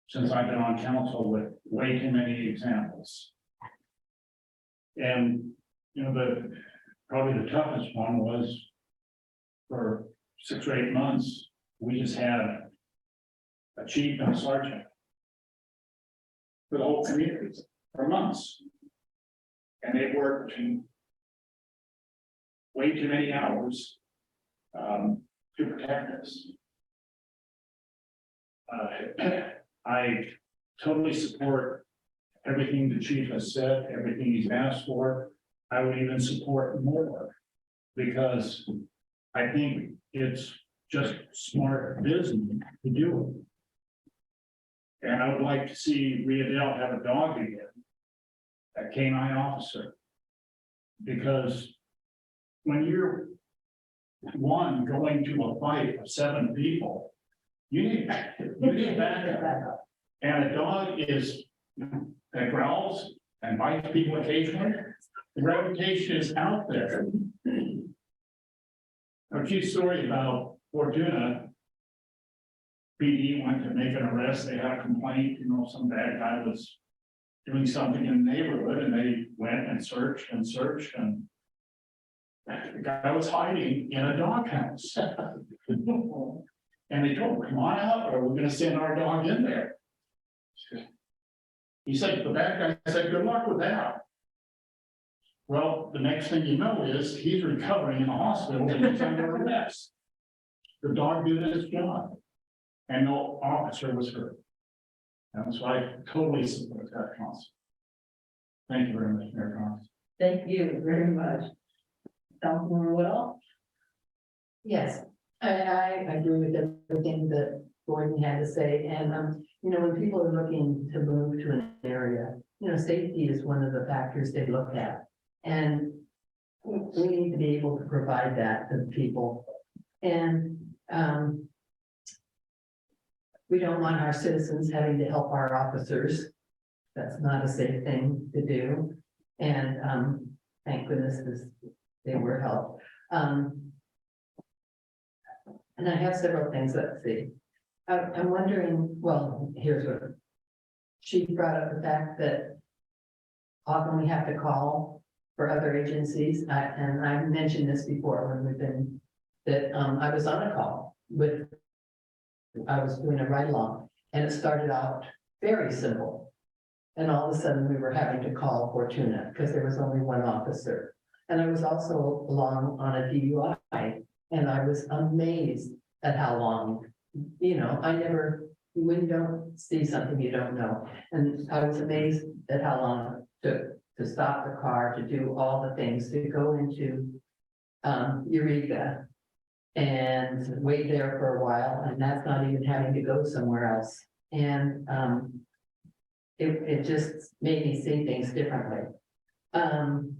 Since I've been on council with way too many examples. And, you know, probably the toughest one was for 6 or 8 months, we just had a chief and a sergeant for the whole community for months. And they worked way too many hours to protect us. I totally support everything the chief has said, everything he's asked for. I would even support more because I think it's just smart business to do it. And I would like to see Rio Dell have a dog again, a canine officer. Because when you're one going to a fight of 7 people, you need backup. And a dog that growls and bites people occasionally. The reputation is out there. A few stories about Fortuna. PD went to make an arrest. They had a complaint, you know, some bad guy was doing something in the neighborhood, and they went and searched, and the guy was hiding in a doghouse. And they told him, come on out, or we're gonna send our dog in there. He said, the bad guy said, good luck with that. Well, the next thing you know is he's recovering in the hospital and he's under arrest. The dog did his job and no officer was hurt. And so I totally support that concept. Thank you very much, Mayor Collins. Thank you very much. Councilmember Woodall? Yes, I agree with everything that Gordon had to say, and, you know, when people are looking to move to an area, you know, safety is one of the factors they look at. And we need to be able to provide that to the people. And, we don't want our citizens having to help our officers. That's not a safe thing to do. And, thank goodness they were helped. And I have several things, let's see. I'm wondering, well, here's what. She brought up the fact that often we have to call for other agencies, and I mentioned this before when we've been, that I was on a call with, I was doing a ride along, and it started out very simple. And all of a sudden we were having to call Fortuna because there was only one officer. And I was also along on a DUI, and I was amazed at how long, you know, when you don't see something you don't know. And I was amazed at how long it took to stop the car, to do all the things, to go into Eureka and wait there for a while, and that's not even having to go somewhere else. And it just made me see things differently. And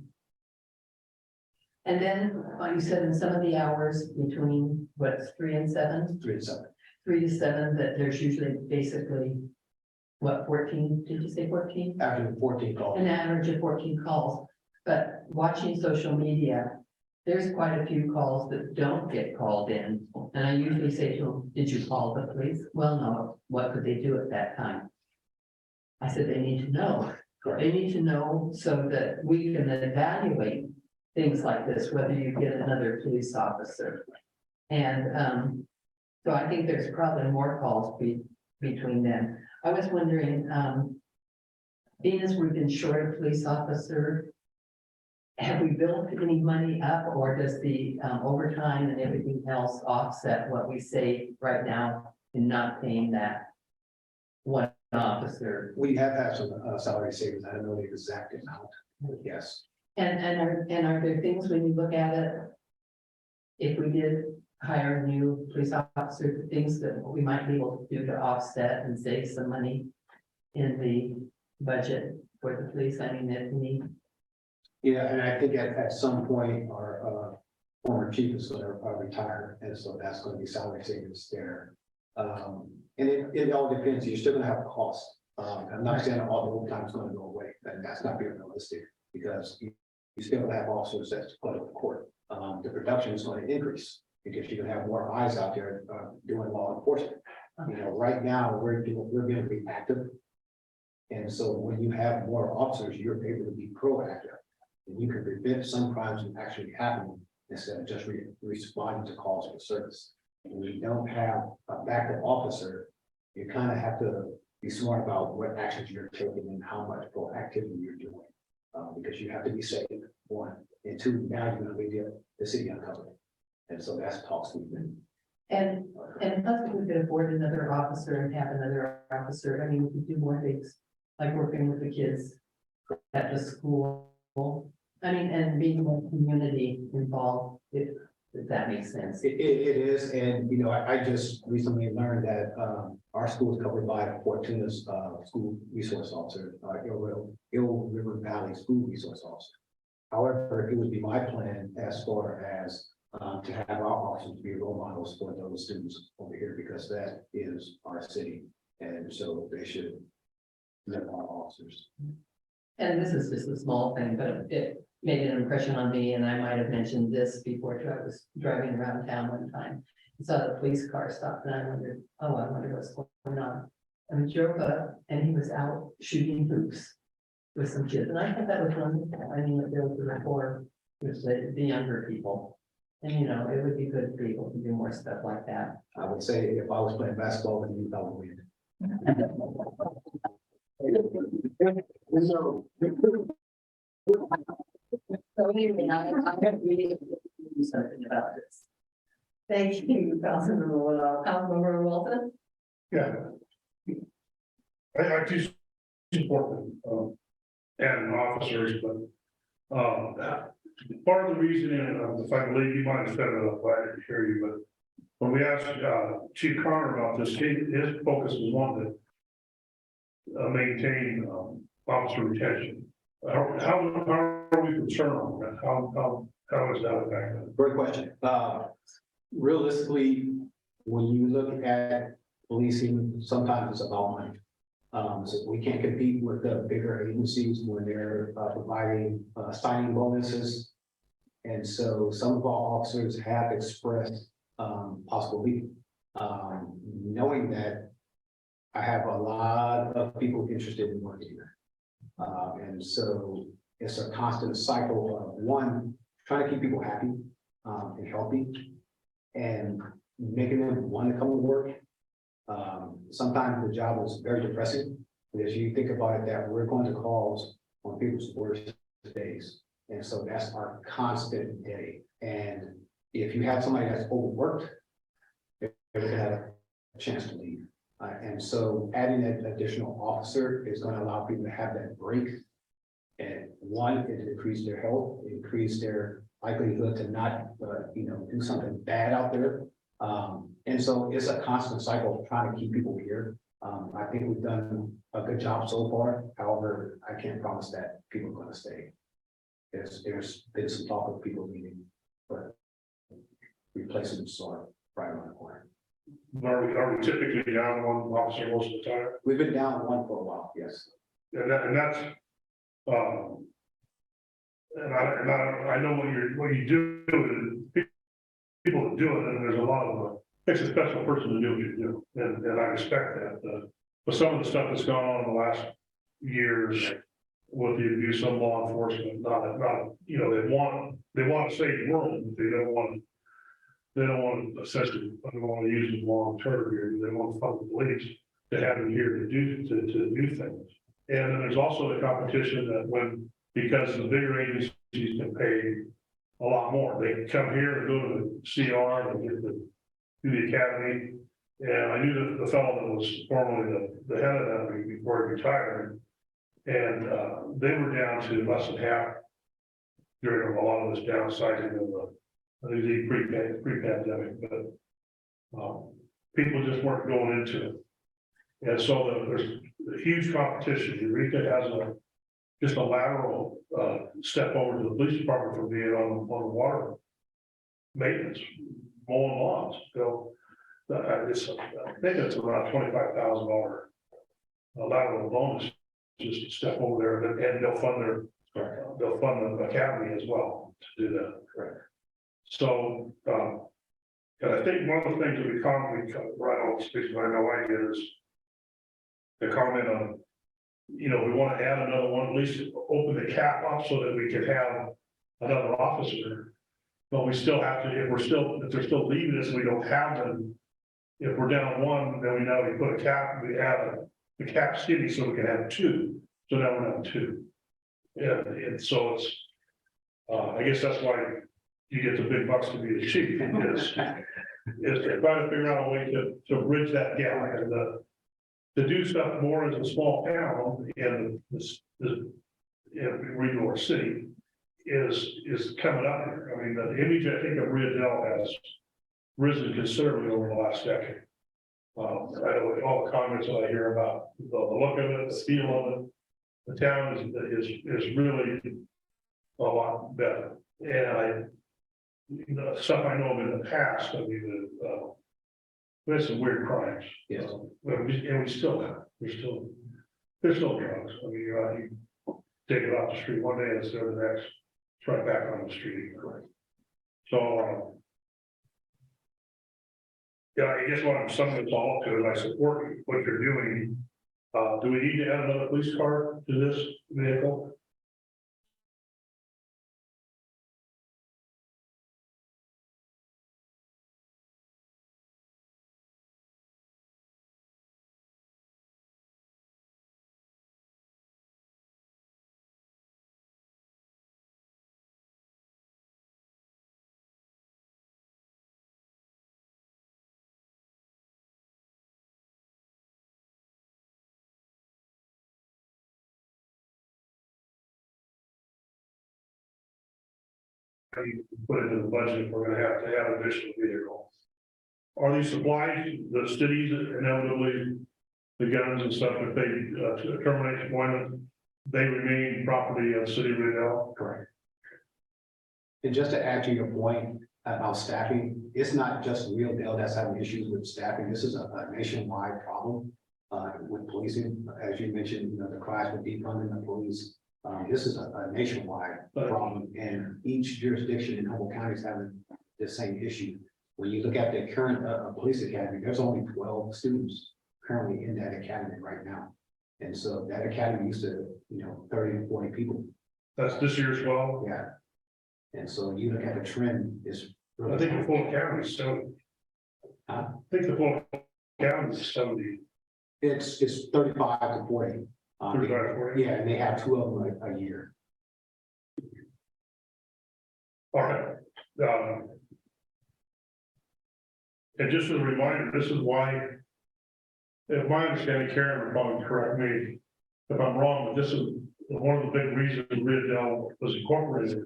then you said in some of the hours between what's 3 and 7? 3 and 7. 3 to 7, that there's usually basically, what, 14, did you say 14? After 14 calls. An average of 14 calls, but watching social media, there's quite a few calls that don't get called in. And I usually say to them, did you call the police? Well, no, what could they do at that time? I said, they need to know. They need to know so that we can evaluate things like this, whether you get another police officer. And so I think there's probably more calls between them. I was wondering, being as we've been short a police officer, have we built any money up, or does the overtime and everything else offset what we save right now in not paying that one officer? We have had some salary savings. I don't know the exact amount, but yes. And are there things when you look at it, if we did hire a new police officer, things that we might be able to do to offset and save some money in the budget for the police? I mean, if we need. Yeah, and I think at some point, our former chief is gonna retire, and so that's gonna be salary savings there. And it all depends, you're still gonna have a cost. I'm not saying all the overtime is gonna go away, and that's not being realistic, because you still have officers that's going to court. The production is going to increase, because you're gonna have more eyes out there doing law enforcement. You know, right now, we're gonna be active. And so when you have more officers, you're able to be proactive. And you can prevent some crimes from actually happening instead of just responding to calls for service. And when you don't have a backup officer, you kind of have to be smart about what actions you're taking and how much proactivity you're doing. Because you have to be safe, one, and two, now you're gonna be the city uncovered. And so that's talks we've been. And plus we could afford another officer and have another officer. I mean, we could do more things, like working with the kids at the school. I mean, and being more community involved, if that makes sense. It is, and you know, I just recently learned that our school is covered by Fortuna's school resource officer, Ill River Valley School Resource Officer. However, it would be my plan as far as to have our officers be role models for those students over here, because that is our city, and so they should let our officers. And this is just a small thing, but it made an impression on me, and I might have mentioned this before too. I was driving around town one time, saw the police car stopped, and I wondered, I wonder what's going on. And we drove up, and he was out shooting hoops with some kids, and I thought that was wonderful. I mean, there was a rapport with the younger people. And you know, it would be good for people to do more stuff like that. I would say if I was playing basketball with you, I would win. So anyway, I have really do something about this. Thank you, Councilmember Wilson. Yeah. I do support them, and officers, but, part of the reason, and if I believe you might have said it, I didn't hear you, but when we asked, Chief Connor about this, his focus was one to maintain, officer retention. How are we concerned on that? How is that affected? Great question. Realistically, when you look at policing, sometimes it's about money. So we can't compete with the bigger agencies when they're providing signing bonuses. And so some of our officers have expressed possible leave. Knowing that I have a lot of people interested in working here. And so it's a constant cycle of one, trying to keep people happy and healthy, and making them want to come to work. Sometimes the job is very depressing, because you think about it, that we're going to calls on people's worst days. And so that's our constant day. And if you have somebody that's overworked, they're going to have a chance to leave. And so adding an additional officer is going to allow people to have that break. And one, it increase their health, increase their likelihood to not, do something bad out there. And so it's a constant cycle of trying to keep people here. I think we've done a good job so far. However, I can't promise that people are going to stay. There's been some talk of people leaving, but replacements are right around the corner. Are we typically down one officer most of the time? We've been down one for a while, yes. And that's, and I know what you do, people that do it, and there's a lot of, it's a special person to do what you do, and I respect that. But some of the stuff that's gone on in the last years with the abuse of law enforcement, not, they want to save the world, but they don't want to essentially, I don't want to use the long term here, they want to fund the police to have them here to do things. And then there's also the competition that because the bigger agencies can pay a lot more, they come here and go to the CR, they get to do the academy. And I knew that the fellow that was formerly the head of that before he retired, and they were down to less than half during a lot of this downsizing of the pre-pandemic, but people just weren't going into it. And so there's a huge competition. Eureka has just a lateral, step over to the police department for being on the water maintenance, mowing lawns, I think it's around $25,000 lateral bonus, just to step over there, and they'll fund the academy as well to do that. Correct. So, and I think one of the things that we commonly, right on speaks, but I know I get is the comment on, we want to add another one, at least open the cap up so that we can have another officer. But we still have to, if they're still leaving us, and we don't have them. If we're down one, then we know we put a cap, we add the cap skinny so we can have two. So now we're down two. Yeah, and so it's, I guess that's why you get the big bucks to be the chief, is to try to figure out a way to bridge that gap and to do stuff more as a small town in this regional or city is coming up here. I mean, the image I think of Rio Dell has risen considerably over the last decade. I know all the comments that I hear about the look of it, the feel of it, the town is really a lot better. And stuff I know of in the past, I mean, we had some weird crimes. Yes. And we still have, there's still drugs. I mean, you take it off the street one day and it's there the next, it's right back on the street. Correct. So, yeah, I guess what I'm summing this all up to is I support what you're doing. Do we need to add another police car to this vehicle? Put it in the budget if we're gonna have to have additional vehicle. Are these supplies, the cities inevitably, the guns and stuff, if they terminate employment, they remain property of the city of Rio Dell? Correct. And just to add to your point about staffing, it's not just Rio Dell that's having issues with staffing. This is a nationwide problem with policing. As you mentioned, the cries for defunding the police. This is a nationwide problem, and each jurisdiction in Humboldt County is having the same issue. When you look at the current police academy, there's only 12 students currently in that academy right now. And so that academy used to, 30 to 40 people. That's this year's 12? Yeah. And so you look at the trend, it's. I think the full county is 70. I think the full county is 70. It's 35 to 40. 35 to 40. Yeah, and they have 2 of them a year. All right. And just as a reminder, this is why, if my understanding, Karen will probably correct me if I'm wrong, but this is one of the big reasons Rio Dell was incorporated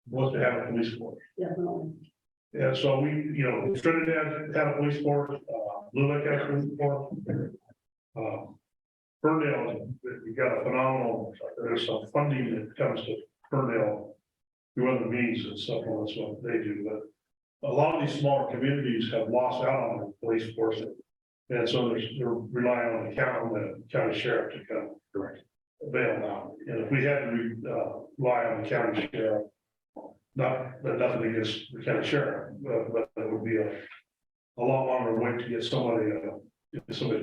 was to have a police force. Definitely. And so we, Trinidad had a police force, Blue Lake had a police force. Ferndale, we got a phenomenal, there's some funding that comes to Ferndale through other means and stuff, and that's what they do, but a lot of these smaller communities have lost out on the police force. And so they're relying on the county sheriff to come bail them out. And if we had to rely on the county sheriff, nothing against the county sheriff, but it would be a lot longer wait to get somebody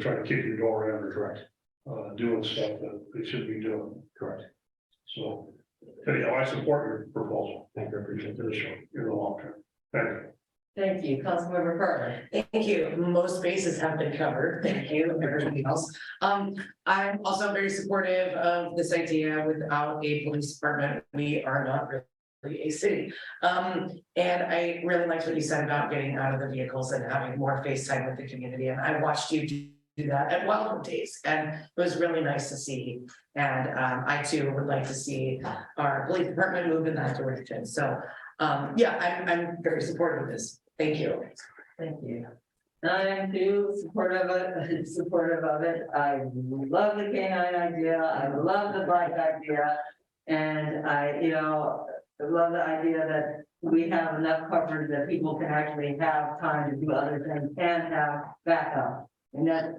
trying to kick your door in or doing stuff that they shouldn't be doing. Correct. So anyhow, I support your proposal. Thank you. I appreciate For this show in the long term. Thank you. Thank you, Councilmember Carter. Thank you. Most bases have been covered. Thank you, and everything else. I'm also very supportive of this idea. Without a police department, we are not really a city. And I really liked what you said about getting out of the vehicles and having more face time with the community. And I watched you do that at Wildwood Days, and it was really nice to see. And I too would like to see our police department move in that direction. So yeah, I'm very supportive of this. Thank you. Thank you. I am too supportive of it. I love the canine idea. I love the bike idea. And I love the idea that we have enough coverage that people can actually have time to do other things and have backup. And that's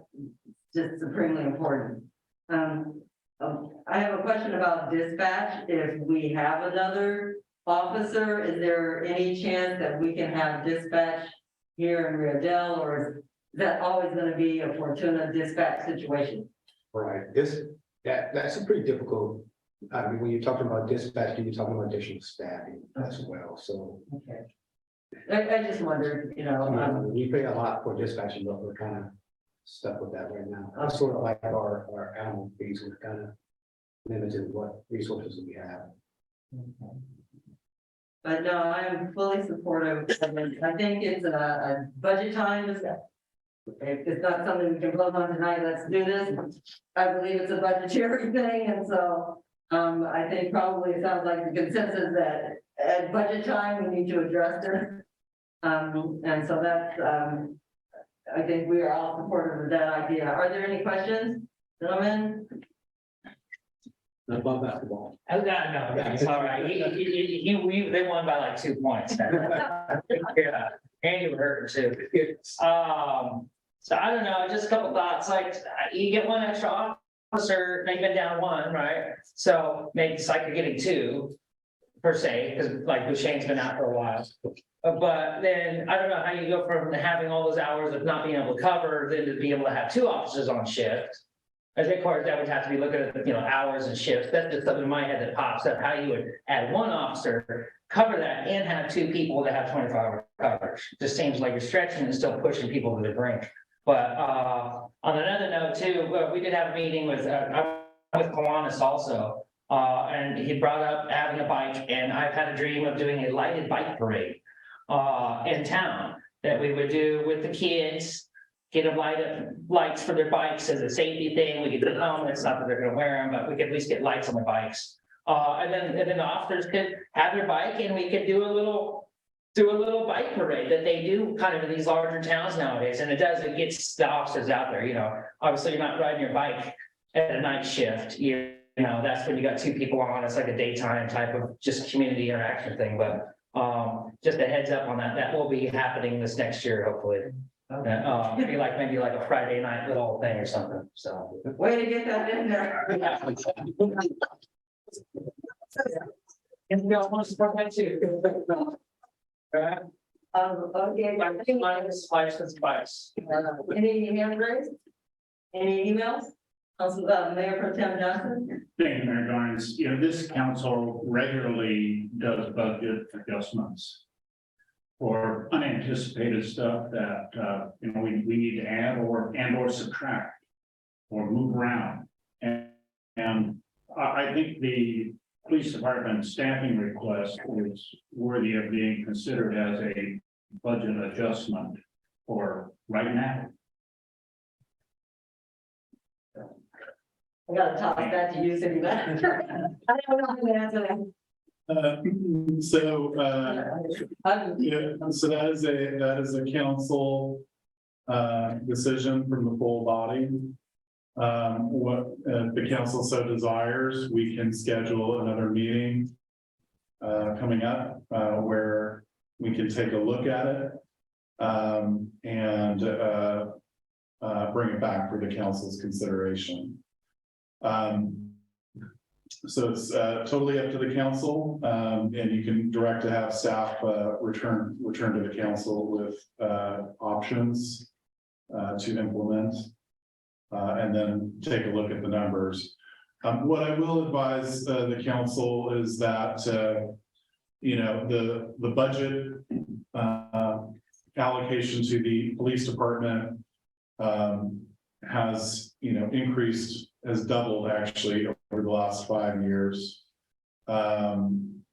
just supremely important. I have a question about dispatch. If we have another officer, is there any chance that we can have dispatch here in Rio Dell, or is that always gonna be a Fortuna dispatch situation? Right, that's a pretty difficult, I mean, when you're talking about dispatch, you're talking about additional staffing as well, so. Okay. I just wondered, We pay a lot for dispatching, but we're kind of stuck with that right now. It's sort of like our animal fees, we're kind of limited what resources we have. But no, I am fully supportive. I think it's a budget time. If it's not something we can vote on tonight, let's do this. I believe it's a budgetary thing, and so I think probably it sounds like the consensus that at budget time, we need to address it. And so that's, I think we are all supportive of that idea. Are there any questions, gentlemen? Not about basketball. Oh, no, it's all right. They won by like 2 points. Yeah, and you were hurt too. So I don't know, just a couple thoughts, like, you get one extra officer, now you've been down one, right? So maybe it's like you're getting two, per se, because like Bushane's been out for a while. But then, I don't know how you go from having all those hours of not being able to cover, then to be able to have two officers on shift. I think part of that would have to be looking at, hours and shifts. That's just something in my head that pops up, how you would add one officer, cover that, and have two people that have 24-hour coverage. Just seems like you're stretching and still pushing people to the brink. But on another note too, we did have a meeting with Kiwanis also, and he brought up having a bike, and I've had a dream of doing a lighted bike parade in town that we would do with the kids. Get them lights for their bikes as a safety thing. We could do helmets, not that they're gonna wear them, but we could at least get lights on the bikes. And then the officers could have their bike, and we could do a little bike parade that they do kind of in these larger towns nowadays. And it gets the officers out there, obviously you're not riding your bike at a night shift, that's when you got two people on, it's like a daytime type of just community interaction thing. But just a heads up on that, that will be happening this next year, hopefully. Maybe like a Friday night little thing or something, so. Way to get that in there. And we all want to support that too. Right? Okay. Any hand raised? Any emails? Mayor Pro Tem Johnson? Thank you, Mayor Garnes. This council regularly does budget adjustments for unanticipated stuff that, we need to add or subtract or move around. And I think the police department staffing request is worthy of being considered as a budget adjustment for right now. I gotta toss that to you, city manager. I don't know how to answer that. So that is a council decision from the full body. What the council so desires, we can schedule another meeting coming up where we can take a look at it and bring it back for the council's consideration. So it's totally up to the council, and you can direct to have staff return to the council with options to implement, and then take a look at the numbers. What I will advise the council is that the budget allocation to the police department has increased, has doubled actually over the last 5 years. And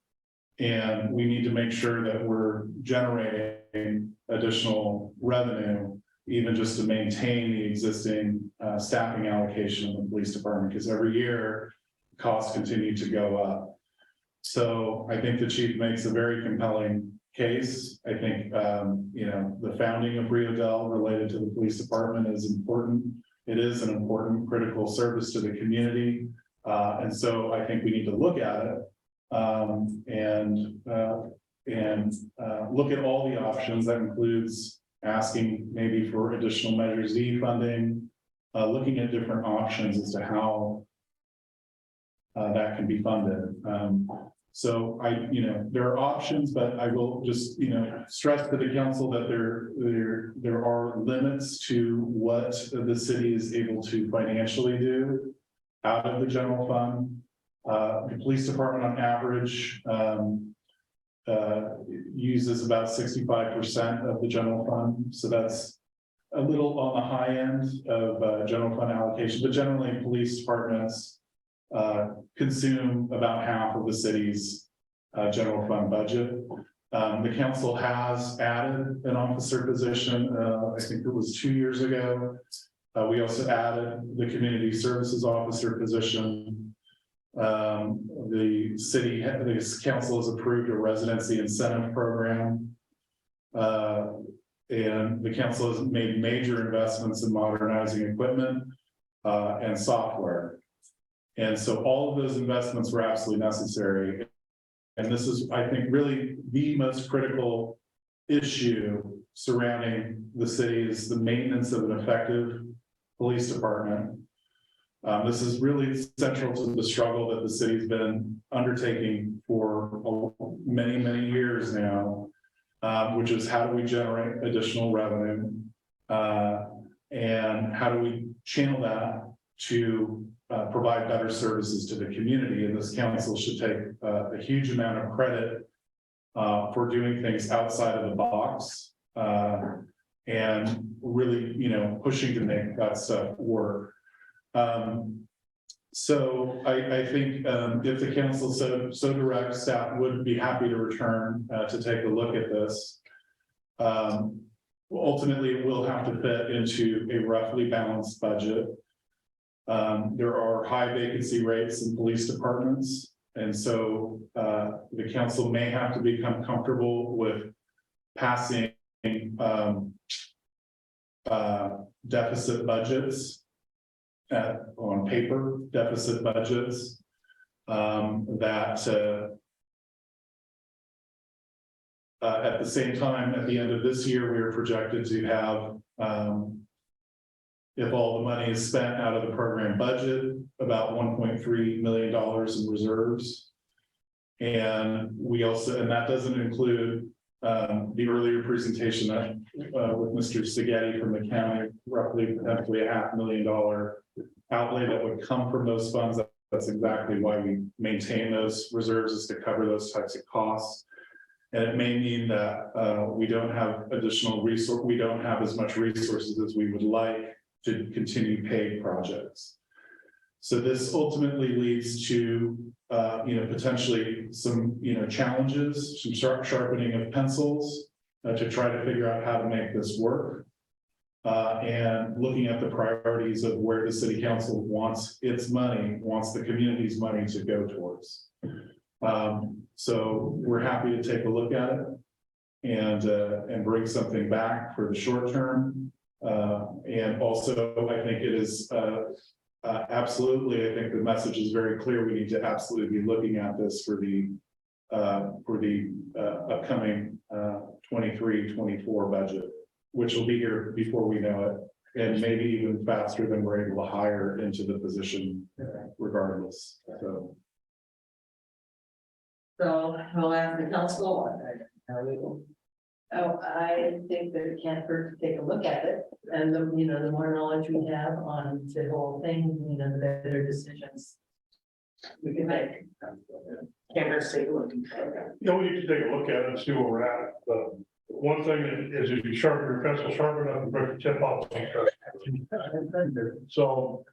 we need to make sure that we're generating additional revenue, even just to maintain the existing staffing allocation in the police department, because every year costs continue to go up. So I think the chief makes a very compelling case. I think, the founding of Rio Dell related to the police department is important. It is an important critical service to the community. And so I think we need to look at it. Look at all the options. That includes asking maybe for additional Measure Z funding, looking at different options as to how that can be funded. So there are options, but I will just, stress to the council that there are limits to what the city is able to financially do out of the general fund. The police department on average uses about 65% of the general fund. So that's a little on the high end of general fund allocation, but generally police departments consume about half of the city's general fund budget. The council has added an officer position, I think it was 2 years ago. We also added the community services officer position. The council has approved a residency incentive program. And the council has made major investments in modernizing equipment and software. And so all of those investments were absolutely necessary. And this is, I think, really the most critical issue surrounding the city is the maintenance of an effective police department. This is really central to the struggle that the city's been undertaking for many, many years now, which is how do we generate additional revenue? And how do we channel that to provide better services to the community? And this council should take a huge amount of credit for doing things outside of the box and really, pushing to make that stuff work. So I think if the council so directs, staff would be happy to return to take a look at this. Ultimately, it will have to fit into a roughly balanced budget. There are high vacancy rates in police departments. And so the council may have to become comfortable with passing deficit budgets on paper, deficit budgets that at the same time, at the end of this year, we are projected to have, if all the money is spent out of the program budget, about $1.3 million in reserves. And we also, and that doesn't include the earlier presentation that with Mr. Seghetti from the county, roughly potentially $500,000 outlay that would come from those funds. That's exactly why we maintain those reserves, is to cover those types of costs. And it may mean that we don't have additional resource, we don't have as much resources as we would like to continue paid projects. So this ultimately leads to potentially some challenges, some sharpening of pencils to try to figure out how to make this work. And looking at the priorities of where the city council wants its money, wants the community's money to go towards. So we're happy to take a look at it and bring something back for the short term. And also, I think it is absolutely, I think the message is very clear. We need to absolutely be looking at this for the upcoming 23-24 budget, which will be here before we know it, and maybe even faster than we're able to hire into the position regardless. So we'll ask the council. Oh, I think that it can't hurt to take a look at it, and the more knowledge we have on the whole thing, the better decisions we can make. Can't hurt to take a look. We need to take a look at it and see where we're at. But one thing is if you sharpen your pencil sharp enough, you break the tip off. So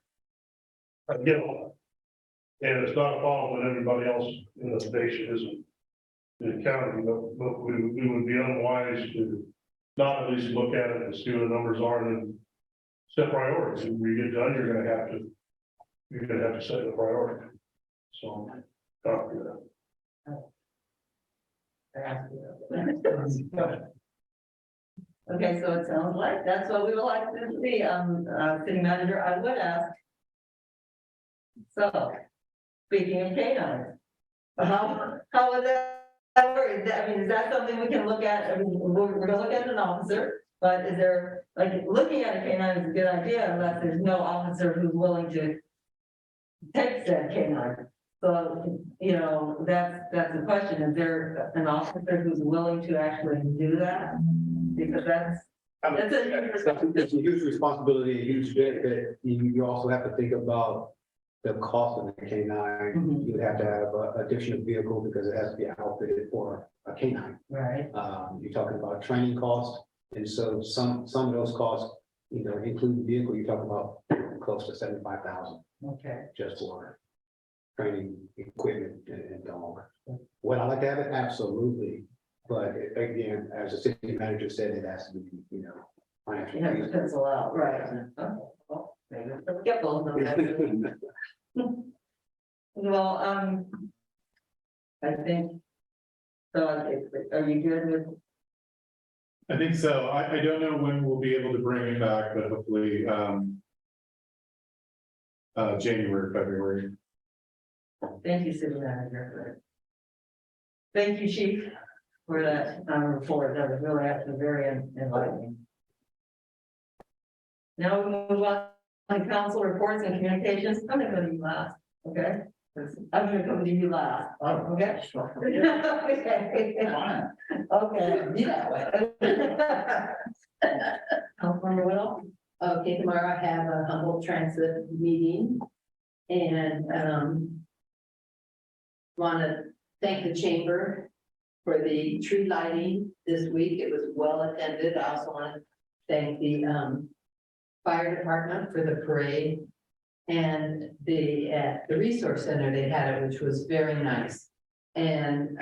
I get all that. And it's not a problem that everybody else in the station isn't in the county, but we would be unwise to not at least look at it and see what the numbers are and then set priorities. When we get done, you're gonna have to set the priority. So. Okay, so it sounds like that's what we would like to see, city manager, I would ask. So, speaking of canines, how would that work? I mean, is that something we can look at? I mean, we're gonna look at an officer, but is there, like, looking at a canine is a good idea unless there's no officer who's willing to take said canine. So, you know, that's the question. Is there an officer who's willing to actually do that? Because that's It's a huge responsibility, a huge benefit. You also have to think about the cost of the canine. Mhm. You have to have an additional vehicle because it has to be outfitted for a canine. right. You're talking about training costs, and so some of those costs, include the vehicle, you're talking about close to 75,000 Okay. just for training equipment and dog. Would I like to have it? Absolutely. But again, as the city manager said, it has to be, financially You have to feasible. pencil out, right. Okay, well, maybe we'll get both of them. Well, I think, so are you good with, I think so. I don't know when we'll be able to bring it back, but hopefully, January, February. thank you, city manager, for it. Thank you, chief, for that, report. That was really actually very enlightening. Now we move on to council reports and communications. I'm gonna go to you last, okay? I'm gonna come to you last. Okay? Okay. Okay, be that way. Councilmember Whittle? Okay, tomorrow I have a Humboldt Transit meeting and, want to thank the chamber for the tree lighting this week. It was well attended. I also want to thank the, fire department for the parade and the resource center they had it, which was very nice. And,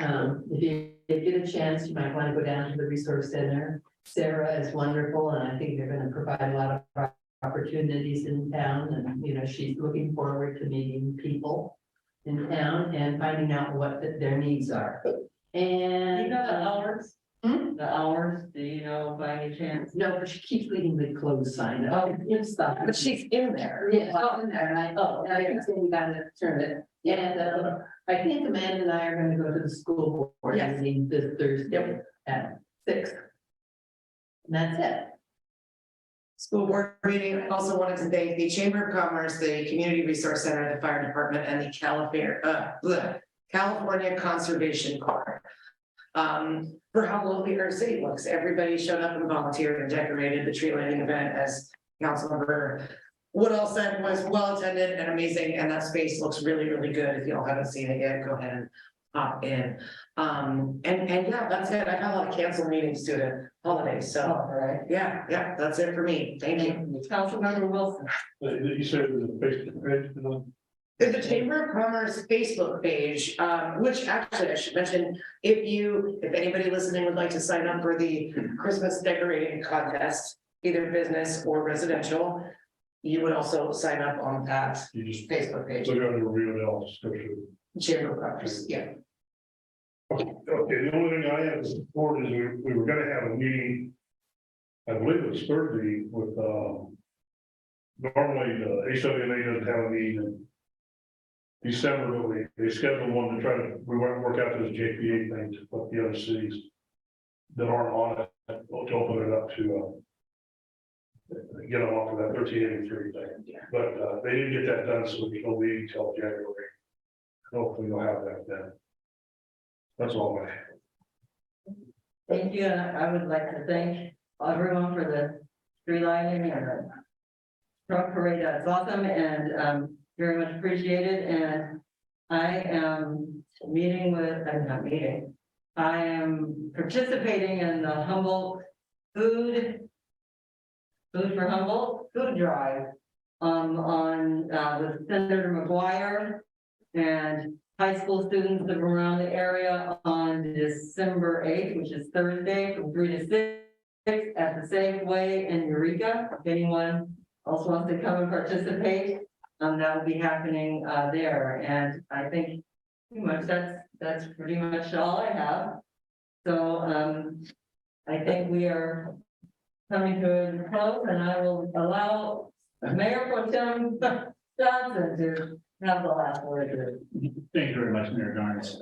if you get a chance, you might want to go down to the resource center. Sarah is wonderful, and I think they're going to provide a lot of opportunities in town, and, she's looking forward to meeting people in town and finding out what their needs are. Do And you know the hours? Hmm? The hours, do you know by any chance? no, but she keeps leaving the closed sign up. And stuff. But she's in there. Yeah, and I keep saying we gotta turn it. And, I think Amanda and I are gonna go to the school board Yes. meeting this Thursday at 6. And that's it. School board meeting. I also wanted to thank the Chamber of Commerce, the Community Resource Center, the Fire Department, and the California Conservation Corps. For how lovely our city looks. Everybody showed up and volunteered and decorated the tree lighting event, as Councilmember Woodall said, was well attended and amazing, and that space looks really, really good. If y'all haven't seen it yet, go ahead and hop in. And yeah, that's it. I got a lot of canceled meetings due to holidays, so All right. yeah, that's it for me. Thank you. Councilmember Wilson. You said it was a Facebook page, There's the Chamber of Commerce Facebook page, which actually I should mention, if anybody listening would like to sign up for the Christmas decorating contest, either business or residential, you would also sign up on that you just Facebook page, look under Rio Dell description. Chamber of Commerce, yeah. Okay, the only thing I have to support is we were gonna have a meeting. I believe it was Thursday with, normally the HWA doesn't have a meeting in December, but they scheduled one to try to, we want to work out this JPA thing to put the other cities that aren't on it, to open it up to, get them off of that 1383 thing. Yeah. But, they didn't get that done, so there's no meeting till January. Hopefully we'll have that then. That's all I have. Thank you, and I would like to thank everyone for the tree lighting and the truck parade. That's awesome and very much appreciated. And I am I am participating in the Humboldt Food for Humboldt food drive with Senator McGuire and high school students that are around the area on December 8th, which is Thursday, from 3 to 6 at the Safeway in Eureka. If anyone else wants to come and participate, that will be happening there. And I think pretty much that's pretty much all I have. So, I think we are coming to a close, and I will allow Mayor Pro Tem Johnson to have the last word here. Thank you very much, Mayor Garnes.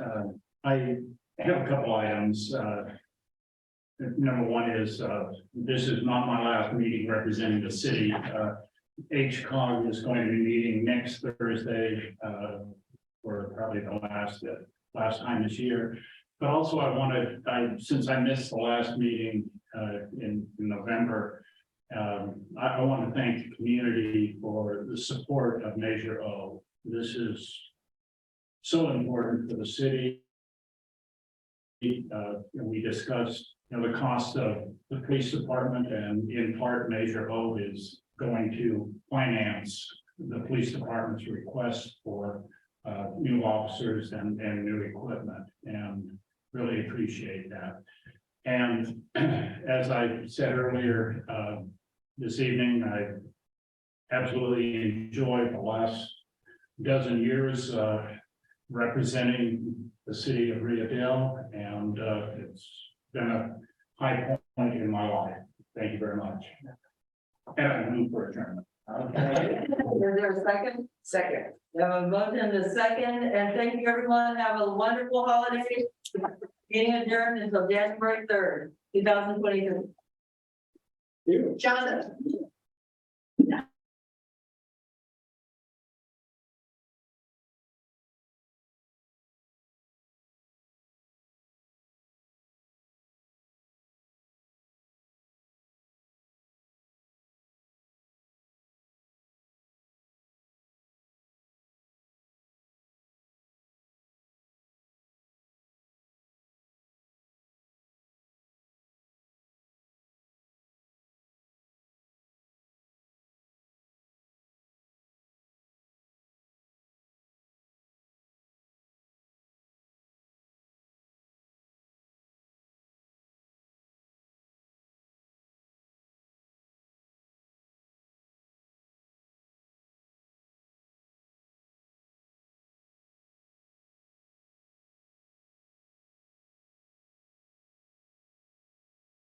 I have a couple items. Number one is, this is not my last meeting representing the city. HCOG is going to be meeting next Thursday, for probably the last time this year. But also since I missed the last meeting, in November, I want to thank the community for the support of Measure O. This is so important for the city. We discussed, the cost of the police department, and in part, Measure O is going to finance the police department's request for new officers and new equipment, and really appreciate that. And as I said earlier, this evening, I absolutely enjoyed the last dozen years representing the city of Rio Dell, and it's been a high point in my life. Thank you very much. And I move for adjournment. Okay. Is there a second? Second. We have a motion and a second, and thank you, everyone. Have a wonderful holiday. Meeting adjourned until January 3rd, 2022. Jonathan.